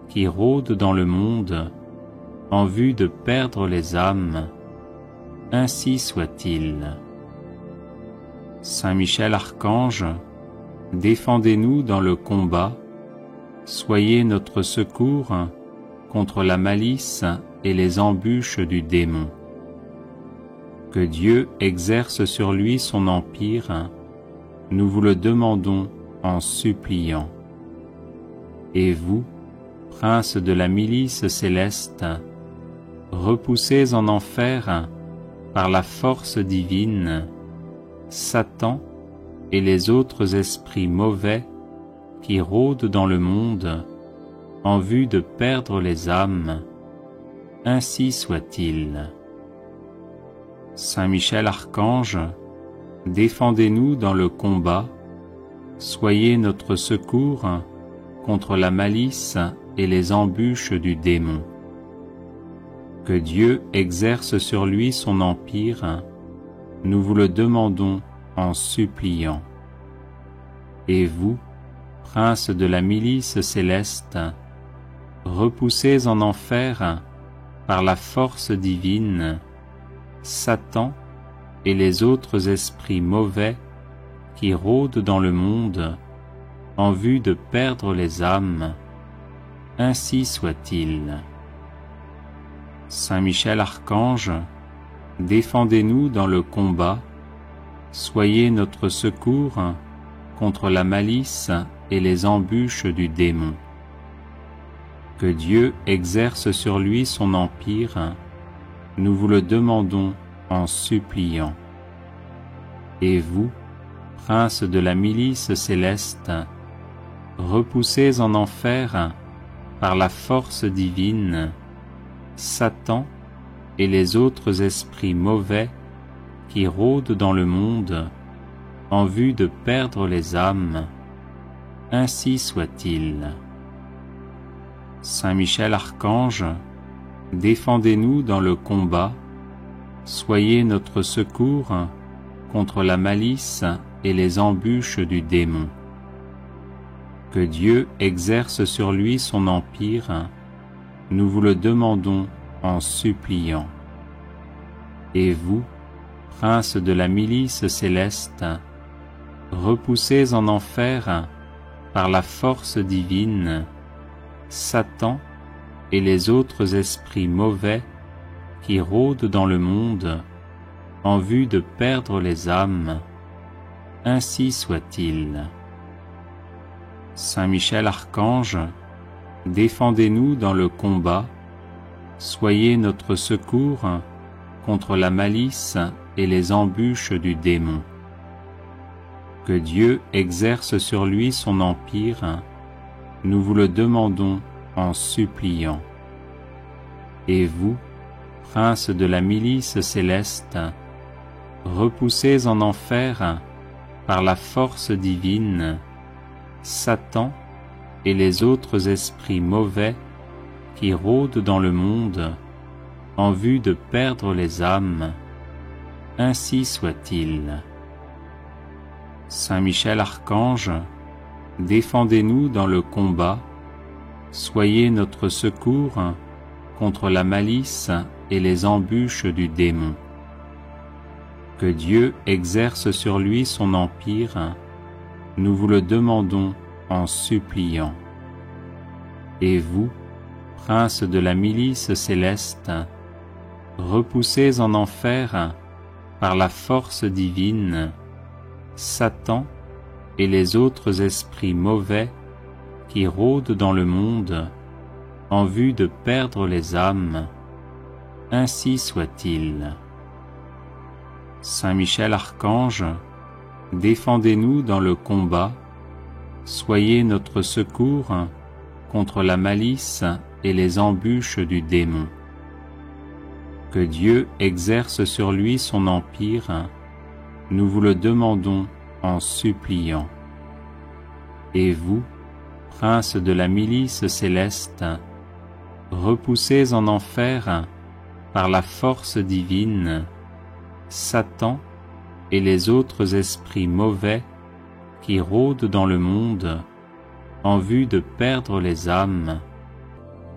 qui rôdent dans le monde en vue de perdre les âmes, ainsi soit-il. Saint Michel Archange, défendez-nous dans le combat, soyez notre secours contre la malice et les embûches du démon. Que Dieu exerce sur lui son empire, nous vous le demandons en suppliant. Et vous, princes de la milice céleste, repoussés en enfer par la force divine, Satan et les autres esprits mauvais qui rôdent dans le monde en vue de perdre les âmes, ainsi soit-il. Saint Michel Archange, défendez-nous dans le combat, soyez notre secours contre la malice et les embûches du démon. Que Dieu exerce sur lui son empire, nous vous le demandons en suppliant. Et vous, princes de la milice céleste, repoussés en enfer par la force divine, Satan et les autres esprits mauvais qui rôdent dans le monde en vue de perdre les âmes, ainsi soit-il. Saint Michel Archange, défendez-nous dans le combat, soyez notre secours contre la malice et les embûches du démon. Que Dieu exerce sur lui son empire, nous vous le demandons en suppliant. Et vous, princes de la milice céleste, repoussés en enfer par la force divine, Satan et les autres esprits mauvais qui rôdent dans le monde en vue de perdre les âmes, ainsi soit-il. Saint Michel Archange, défendez-nous dans le combat, soyez notre secours contre la malice et les embûches du démon. Que Dieu exerce sur lui son empire, nous vous le demandons en suppliant. Et vous, princes de la milice céleste, repoussés en enfer par la force divine, Satan et les autres esprits mauvais qui rôdent dans le monde en vue de perdre les âmes, ainsi soit-il. Saint Michel Archange, défendez-nous dans le combat, soyez notre secours contre la malice et les embûches du démon. Que Dieu exerce sur lui son empire, nous vous le demandons en suppliant. Et vous, princes de la milice céleste, repoussés en enfer par la force divine, Satan et les autres esprits mauvais qui rôdent dans le monde en vue de perdre les âmes, ainsi soit-il. Saint Michel Archange, défendez-nous dans le combat, soyez notre secours contre la malice et les embûches du démon. Que Dieu exerce sur lui son empire, nous vous le demandons en suppliant. Et vous, princes de la milice céleste, repoussés en enfer par la force divine, Satan et les autres esprits mauvais qui rôdent dans le monde en vue de perdre les âmes, ainsi soit-il. Saint Michel Archange, défendez-nous dans le combat, soyez notre secours contre la malice et les embûches du démon. Que Dieu exerce sur lui son empire, nous vous le demandons en suppliant. Et vous, princes de la milice céleste, repoussés en enfer par la force divine, Satan et les autres esprits mauvais qui rôdent dans le monde en vue de perdre les âmes,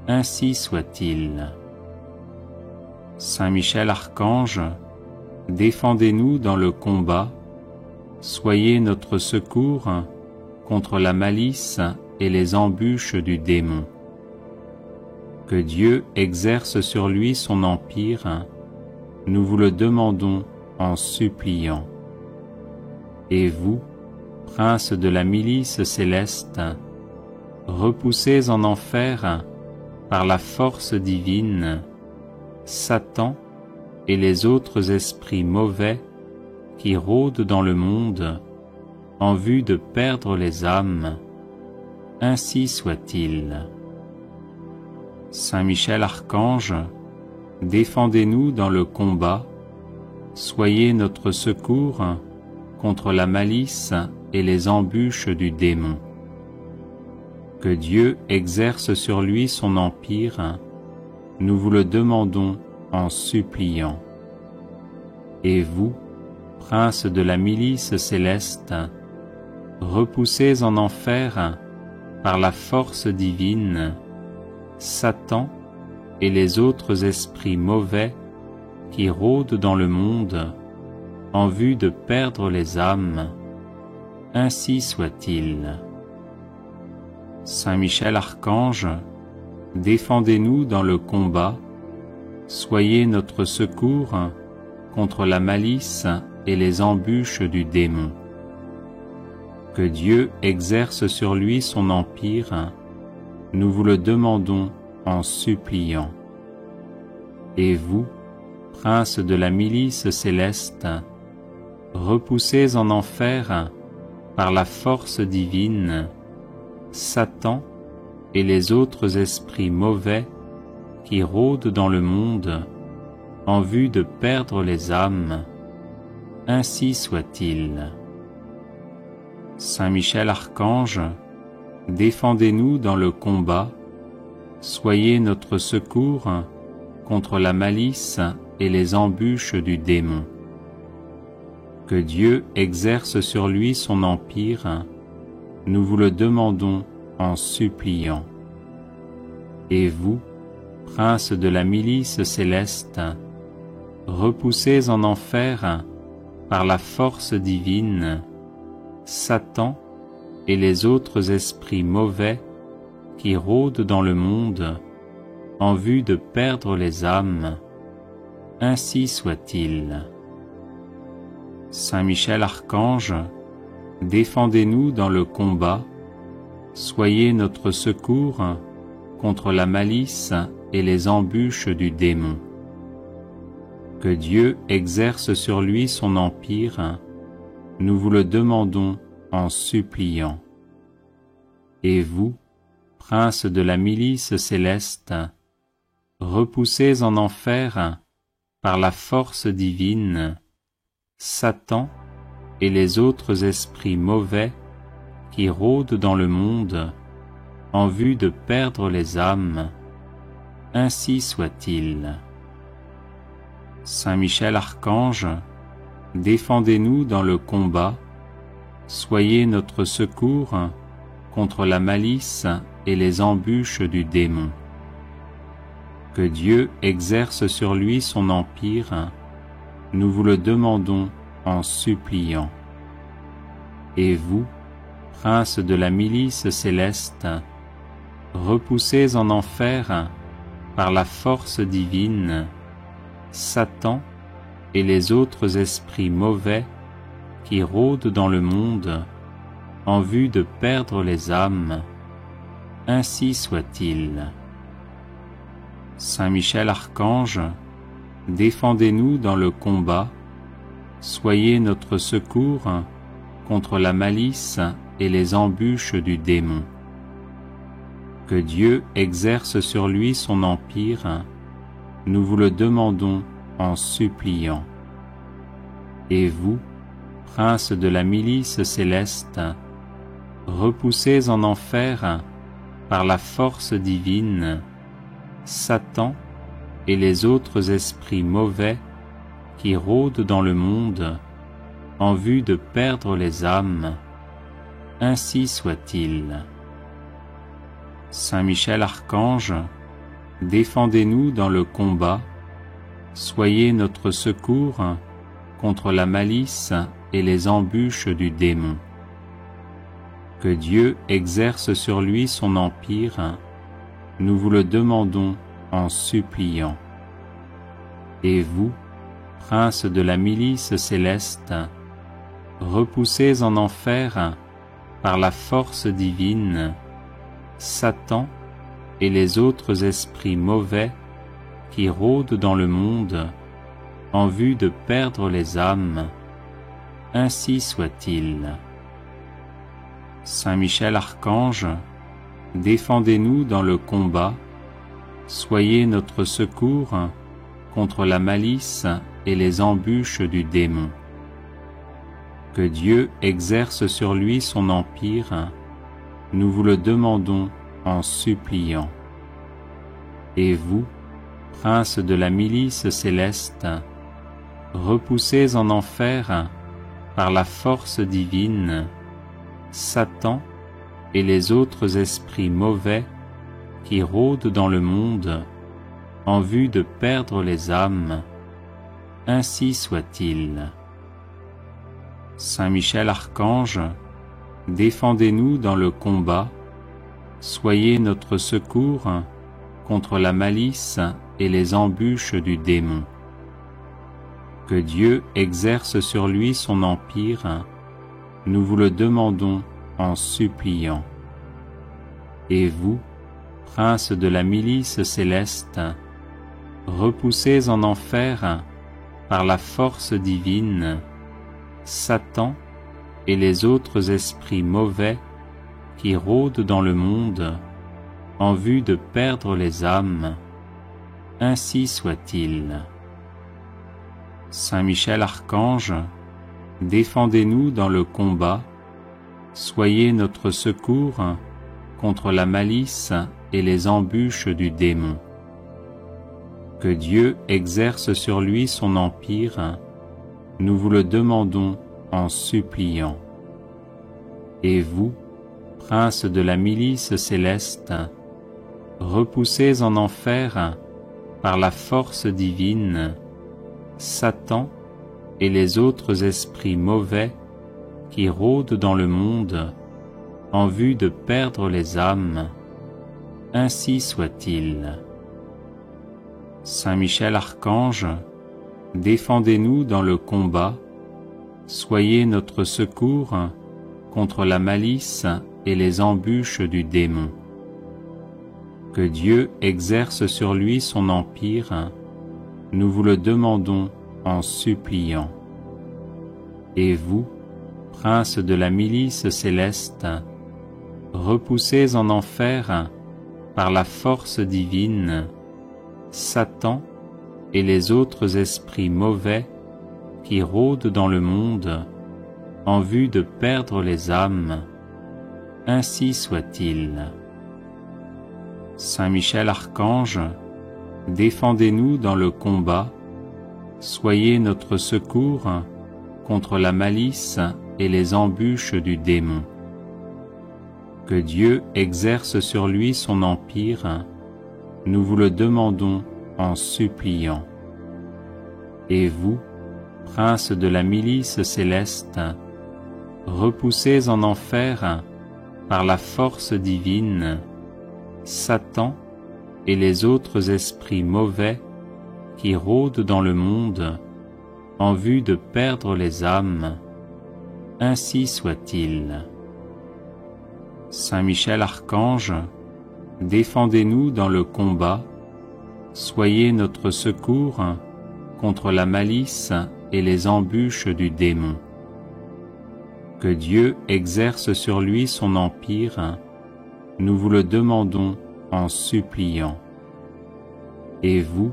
ainsi soit-il. Saint Michel Archange, défendez-nous dans le combat, soyez notre secours contre la malice et les embûches du démon. Que Dieu exerce sur lui son empire, nous vous le demandons en suppliant. Et vous, princes de la milice céleste, repoussés en enfer par la force divine, Satan et les autres esprits mauvais qui rôdent dans le monde en vue de perdre les âmes, ainsi soit-il. Saint Michel Archange, défendez-nous dans le combat, soyez notre secours contre la malice et les embûches du démon. Que Dieu exerce sur lui son empire, nous vous le demandons en suppliant. Et vous, princes de la milice céleste, repoussés en enfer par la force divine, Satan et les autres esprits mauvais qui rôdent dans le monde en vue de perdre les âmes, ainsi soit-il. Saint Michel Archange, défendez-nous dans le combat, soyez notre secours contre la malice et les embûches du démon. Que Dieu exerce sur lui son empire, nous vous le demandons en suppliant. Et vous, princes de la milice céleste, repoussés en enfer par la force divine, Satan et les autres esprits mauvais qui rôdent dans le monde en vue de perdre les âmes, ainsi soit-il. Saint Michel Archange, défendez-nous dans le combat, soyez notre secours contre la malice et les embûches du démon. Que Dieu exerce sur lui son empire, nous vous le demandons en suppliant. Et vous, princes de la milice céleste, repoussés en enfer par la force divine, Satan et les autres esprits mauvais qui rôdent dans le monde en vue de perdre les âmes, ainsi soit-il. Saint Michel Archange, défendez-nous dans le combat, soyez notre secours contre la malice et les embûches du démon. Que Dieu exerce sur lui son empire, nous vous le demandons en suppliant. Et vous, princes de la milice céleste, repoussés en enfer par la force divine, Satan et les autres esprits mauvais qui rôdent dans le monde en vue de perdre les âmes, ainsi soit-il. Saint Michel Archange, défendez-nous dans le combat, soyez notre secours contre la malice et les embûches du démon. Que Dieu exerce sur lui son empire, nous vous le demandons en suppliant. Et vous, princes de la milice céleste, repoussez en enfer, par la force divine, Satan et les autres esprits mauvais qui rôdent dans le monde en vue de perdre les âmes. Ainsi soit-il. Saint Michel Archange, défendez-nous dans le combat, soyez notre secours contre la malice et les embûches du démon. Que Dieu exerce sur lui son empire, nous vous le demandons en suppliant. Et vous, prince de la milice céleste, repoussez en enfer, par la force divine, Satan et les autres esprits mauvais qui rôdent dans le monde en vue de perdre les âmes. Ainsi soit-il. Saint Michel Archange, défendez-nous dans le combat, soyez notre secours contre la malice et les embûches du démon. Que Dieu exerce sur lui son empire, nous vous le demandons en suppliant. Et vous, prince de la milice céleste, repoussez en enfer, par la force divine, Satan et les autres esprits mauvais qui rôdent dans le monde en vue de perdre les âmes. Ainsi soit-il. Saint Michel Archange, défendez-nous dans le combat, soyez notre secours contre la malice et les embûches du démon. Que Dieu exerce sur lui son empire, nous vous le demandons en suppliant. Et vous, prince de la milice céleste, repoussez en enfer, par la force divine, Satan et les autres esprits mauvais qui rôdent dans le monde en vue de perdre les âmes. Ainsi soit-il. Saint Michel Archange, défendez-nous dans le combat, soyez notre secours contre la malice et les embûches du démon. Que Dieu exerce sur lui son empire, nous vous le demandons en suppliant. Et vous, prince de la milice céleste, repoussez en enfer, par la force divine, Satan et les autres esprits mauvais qui rôdent dans le monde en vue de perdre les âmes. Ainsi soit-il. Saint Michel Archange, défendez-nous dans le combat, soyez notre secours contre la malice et les embûches du démon. Que Dieu exerce sur lui son empire, nous vous le demandons en suppliant. Et vous, prince de la milice céleste, repoussez en enfer, par la force divine, Satan et les autres esprits mauvais qui rôdent dans le monde en vue de perdre les âmes. Ainsi soit-il. Saint Michel Archange, défendez-nous dans le combat, soyez notre secours contre la malice et les embûches du démon. Que Dieu exerce sur lui son empire, nous vous le demandons en suppliant. Et vous, prince de la milice céleste, repoussez en enfer, par la force divine, Satan et les autres esprits mauvais qui rôdent dans le monde en vue de perdre les âmes. Ainsi soit-il. Saint Michel Archange, défendez-nous dans le combat, soyez notre secours contre la malice et les embûches du démon. Que Dieu exerce sur lui son empire, nous vous le demandons en suppliant. Et vous, prince de la milice céleste, repoussez en enfer, par la force divine, Satan et les autres esprits mauvais qui rôdent dans le monde en vue de perdre les âmes, ainsi soit-il. Saint Michel Archange, défendez-nous dans le combat, soyez notre secours contre la malice et les embûches du démon. Que Dieu exerce sur lui son empire, nous vous le demandons en suppliant. Et vous,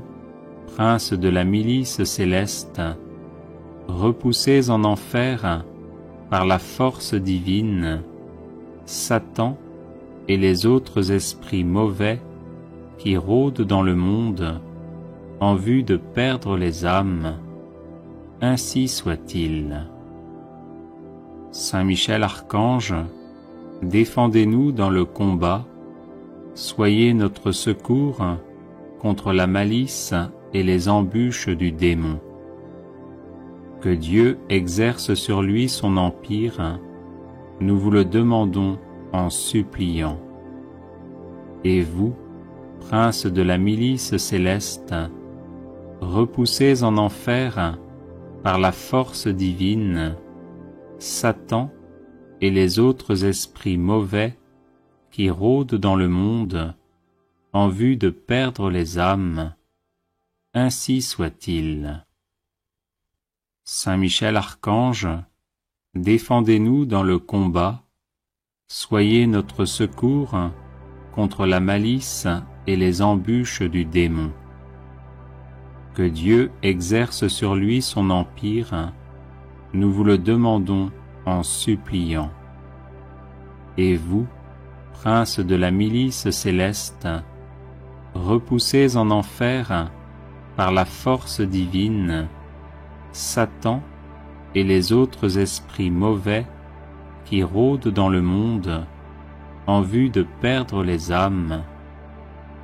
princes de la milice céleste, repoussez en enfer, par la force divine, Satan et les autres esprits mauvais qui rôdent dans le monde en vue de perdre les âmes, ainsi soit-il. Saint Michel Archange, défendez-nous dans le combat, soyez notre secours contre la malice et les embûches du démon. Que Dieu exerce sur lui son empire, nous vous le demandons en suppliant. Et vous, princes de la milice céleste, repoussez en enfer, par la force divine, Satan et les autres esprits mauvais qui rôdent dans le monde en vue de perdre les âmes, ainsi soit-il. Saint Michel Archange, défendez-nous dans le combat, soyez notre secours contre la malice et les embûches du démon. Que Dieu exerce sur lui son empire, nous vous le demandons en suppliant. Et vous, princes de la milice céleste, repoussez en enfer, par la force divine, Satan et les autres esprits mauvais qui rôdent dans le monde en vue de perdre les âmes,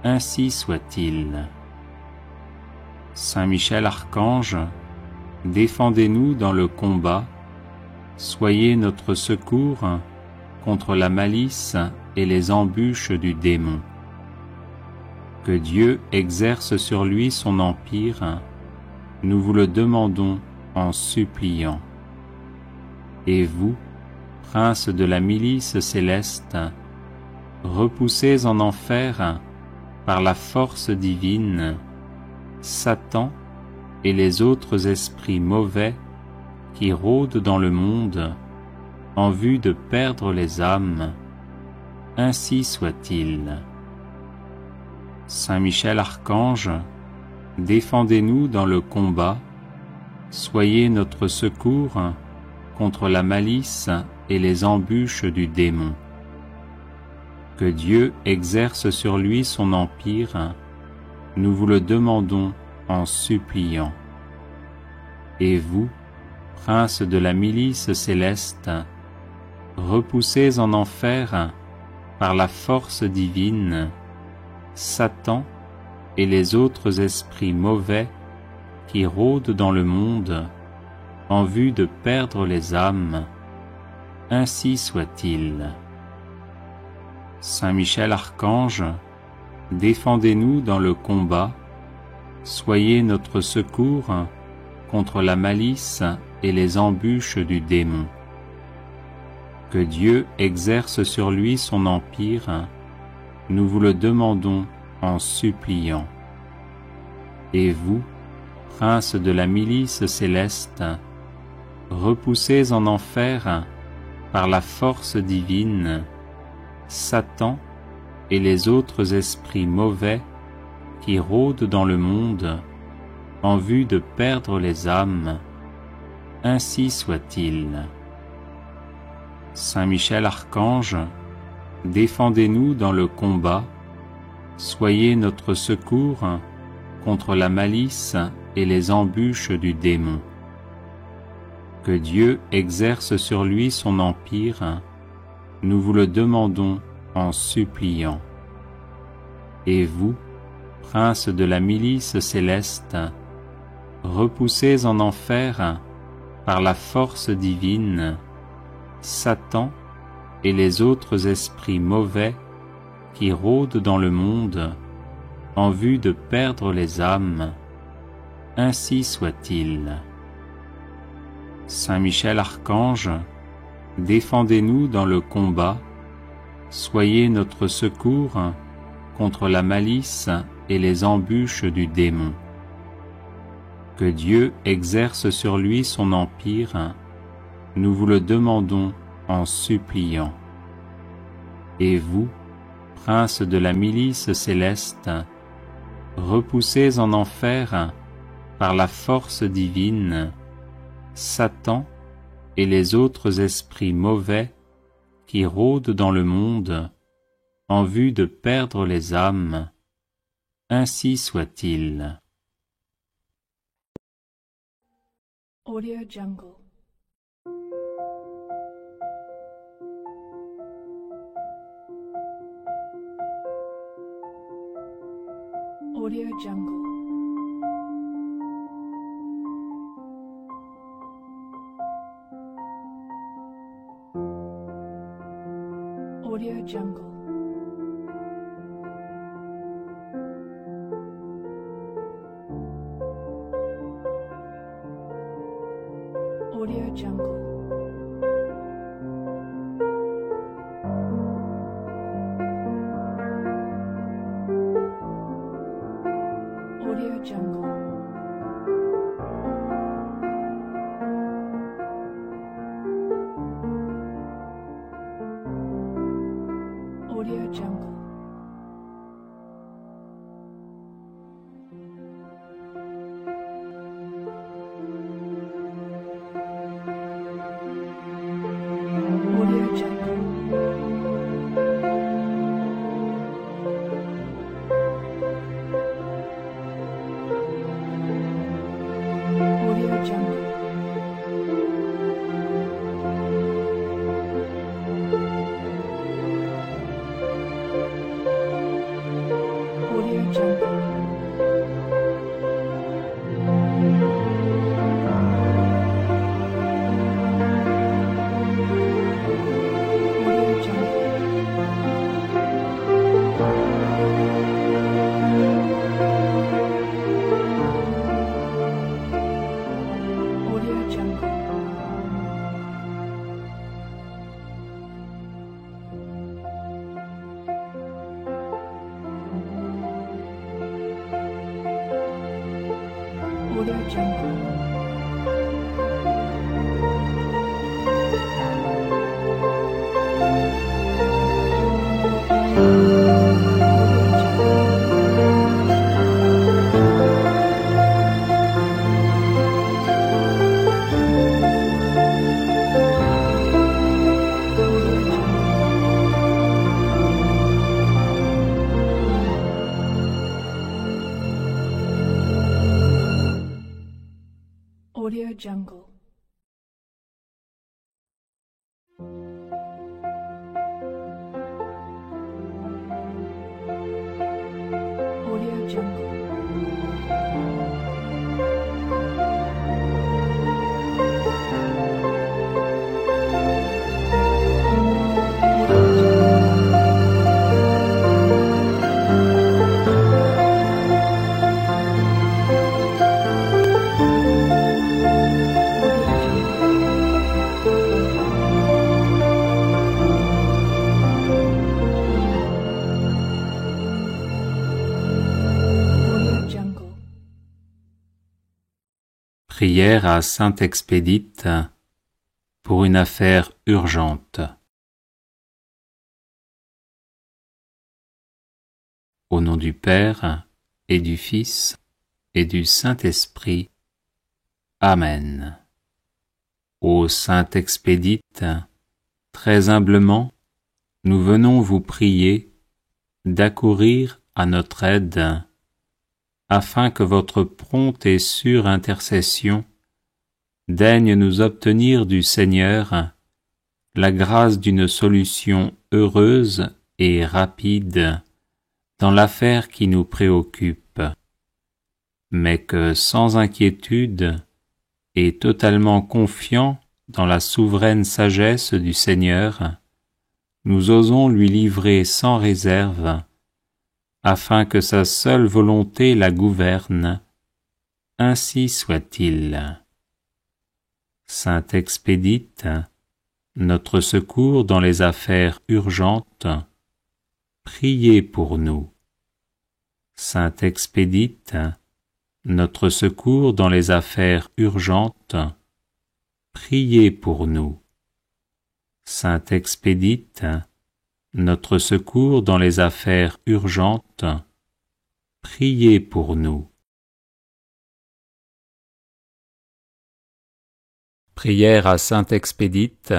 ainsi soit-il. Saint Michel Archange, défendez-nous dans le combat, soyez notre secours contre la malice et les embûches du démon. Que Dieu exerce sur lui son empire, nous vous le demandons en suppliant. Et vous, princes de la milice céleste, repoussez en enfer, par la force divine, Satan et les autres esprits mauvais qui rôdent dans le monde en vue de perdre les âmes, ainsi soit-il. Saint Michel Archange, défendez-nous dans le combat, soyez notre secours contre la malice et les embûches du démon. Que Dieu exerce sur lui son empire, nous vous le demandons en suppliant. Et vous, princes de la milice céleste, repoussez en enfer, par la force divine, Satan et les autres esprits mauvais qui rôdent dans le monde en vue de perdre les âmes, ainsi soit-il. Saint Michel Archange, défendez-nous dans le combat, soyez notre secours contre la malice et les embûches du démon. Que Dieu exerce sur lui son empire, nous vous le demandons en suppliant. Et vous, princes de la milice céleste, repoussez en enfer, par la force divine, Satan et les autres esprits mauvais qui rôdent dans le monde en vue de perdre les âmes, ainsi soit-il. Saint Michel Archange, défendez-nous dans le combat, soyez notre secours contre la malice et les embûches du démon. Que Dieu exerce sur lui son empire, nous vous le demandons en suppliant. Et vous, princes de la milice céleste, repoussez en enfer, par la force divine, Satan et les autres esprits mauvais qui rôdent dans le monde en vue de perdre les âmes, ainsi soit-il. Saint Michel Archange, défendez-nous dans le combat, soyez notre secours contre la malice et les embûches du démon. Que Dieu exerce sur lui son empire, nous vous le demandons en suppliant. Et vous, princes de la milice céleste, repoussez en enfer, par la force divine, Satan et les autres esprits mauvais qui rôdent dans le monde en vue de perdre les âmes, ainsi soit-il. Audio Jungle. Audio Jungle. Audio Jungle. Audio Jungle. Audio Jungle. Audio Jungle. Audio Jungle. Audio Jungle. Audio Jungle. Audio Jungle. Audio Jungle. Audio Jungle. Audio Jungle. Prière à Sainte Expédite pour une affaire urgente. Au nom du Père et du Fils et du Saint-Esprit. Amen. Ô Sainte Expédite, très humblement, nous venons vous prier d'accourir à notre aide, afin que votre prompte et sûre intercession daigne nous obtenir du Seigneur la grâce d'une solution heureuse et rapide dans l'affaire qui nous préoccupe, mais que sans inquiétude et totalement confiant dans la souveraine sagesse du Seigneur, nous osons lui livrer sans réserve, afin que sa seule volonté la gouverne. Ainsi soit-il. Sainte Expédite, notre secours dans les affaires urgentes, priez pour nous. Sainte Expédite, notre secours dans les affaires urgentes, priez pour nous. Sainte Expédite, notre secours dans les affaires urgentes, priez pour nous. Prière à Sainte Expédite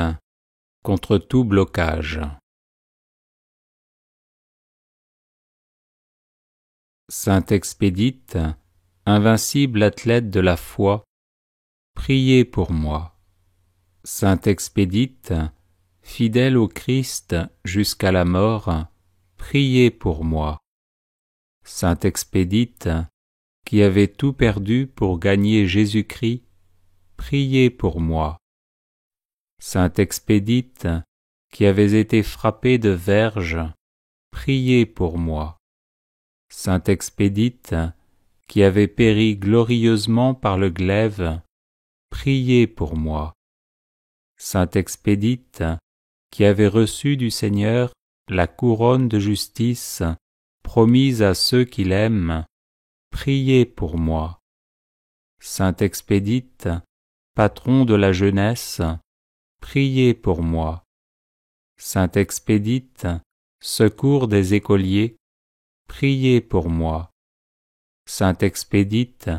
contre tout blocage. Sainte Expédite, invincible athlète de la foi, priez pour moi. Sainte Expédite, fidèle au Christ jusqu'à la mort, priez pour moi. Sainte Expédite, qui avait tout perdu pour gagner Jésus-Christ, priez pour moi. Sainte Expédite, qui avait été frappée de verge, priez pour moi. Sainte Expédite, qui avait péri glorieusement par le glaive, priez pour moi. Sainte Expédite, qui avait reçu du Seigneur la couronne de justice promise à ceux qui l'aiment, priez pour moi. Sainte Expédite, patron de la jeunesse, priez pour moi. Sainte Expédite, secours des écoliers, priez pour moi. Sainte Expédite,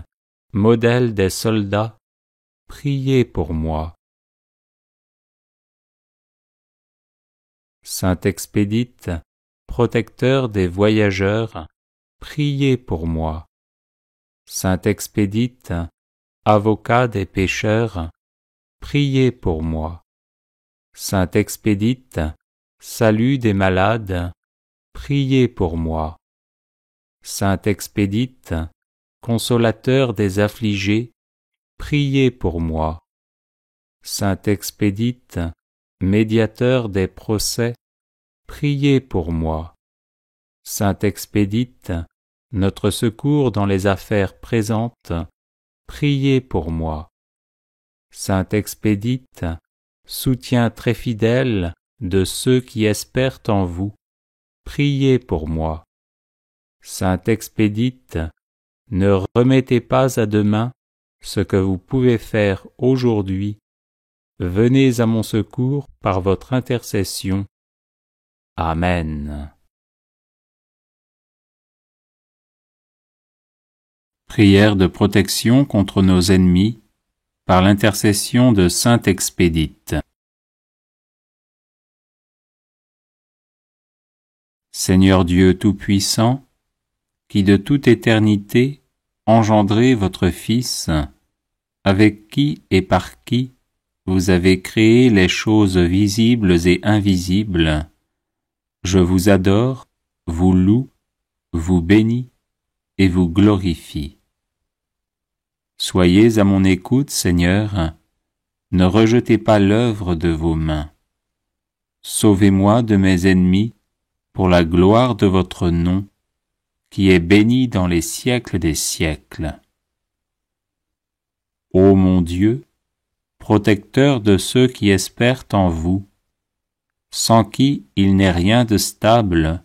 modèle des soldats, priez pour moi. Sainte Expédite, protecteur des voyageurs, priez pour moi. Sainte Expédite, avocat des pécheurs, priez pour moi. Sainte Expédite, salut des malades, priez pour moi. Sainte Expédite, consolateur des affligés, priez pour moi. Sainte Expédite, médiateur des procès, priez pour moi. Sainte Expédite, notre secours dans les affaires présentes, priez pour moi. Sainte Expédite, soutien très fidèle de ceux qui espèrent en vous, priez pour moi. Sainte Expédite, ne remettez pas à demain ce que vous pouvez faire aujourd'hui. Venez à mon secours par votre intercession. Amen. Prière de protection contre nos ennemis par l'intercession de Sainte Expédite. Seigneur Dieu Tout-Puissant, qui de toute éternité engendrez votre Fils, avec qui et par qui vous avez créé les choses visibles et invisibles, je vous adore, vous loue, vous bénis et vous glorifie. Soyez à mon écoute, Seigneur, ne rejetez pas l'œuvre de vos mains. Sauvez-moi de mes ennemis pour la gloire de votre nom, qui est béni dans les siècles des siècles. Ô mon Dieu, protecteur de ceux qui espèrent en vous, sans qui il n'est rien de stable,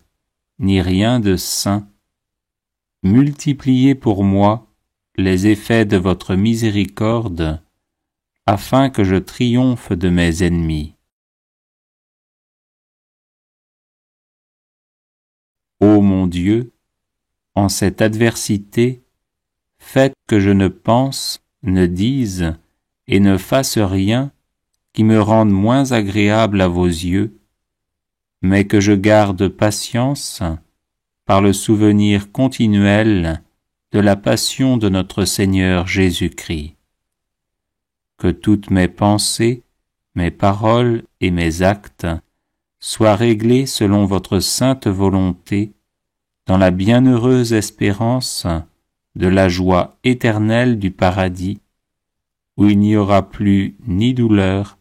ni rien de saint, multipliez pour moi les effets de votre miséricorde, afin que je triomphe de mes ennemis. Ô mon Dieu, en cette adversité, faites que je ne pense, ne dise et ne fasse rien qui me rende moins agréable à vos yeux, mais que je garde patience par le souvenir continuel de la passion de notre Seigneur Jésus-Christ. Que toutes mes pensées, mes paroles et mes actes soient réglés selon votre sainte volonté, dans la bienheureuse espérance de la joie éternelle du paradis, où il n'y aura plus ni douleur,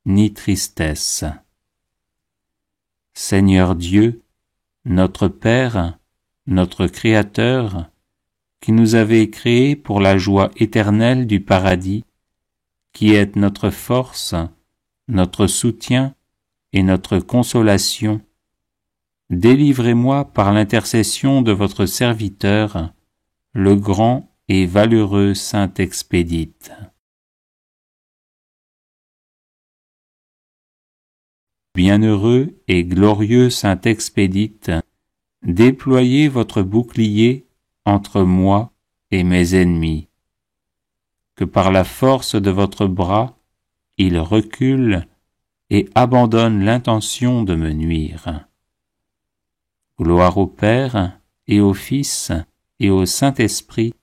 ni tristesse. Seigneur Dieu, notre Père, notre Créateur, qui nous avez créés pour la joie éternelle du paradis, qui êtes notre force, notre soutien et notre consolation, délivrez-moi par l'intercession de votre serviteur, le grand et valeureux Saint Expédite. Bienheureux et glorieux Saint Expédite, déployez votre bouclier entre moi et mes ennemis, que par la force de votre bras, il recule et abandonne l'intention de me nuire. Gloire au Père et au Fils et au Saint-Esprit,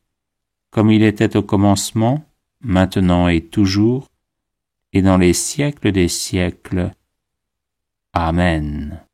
comme il était au commencement, maintenant et toujours, et dans les siècles des siècles. Amen.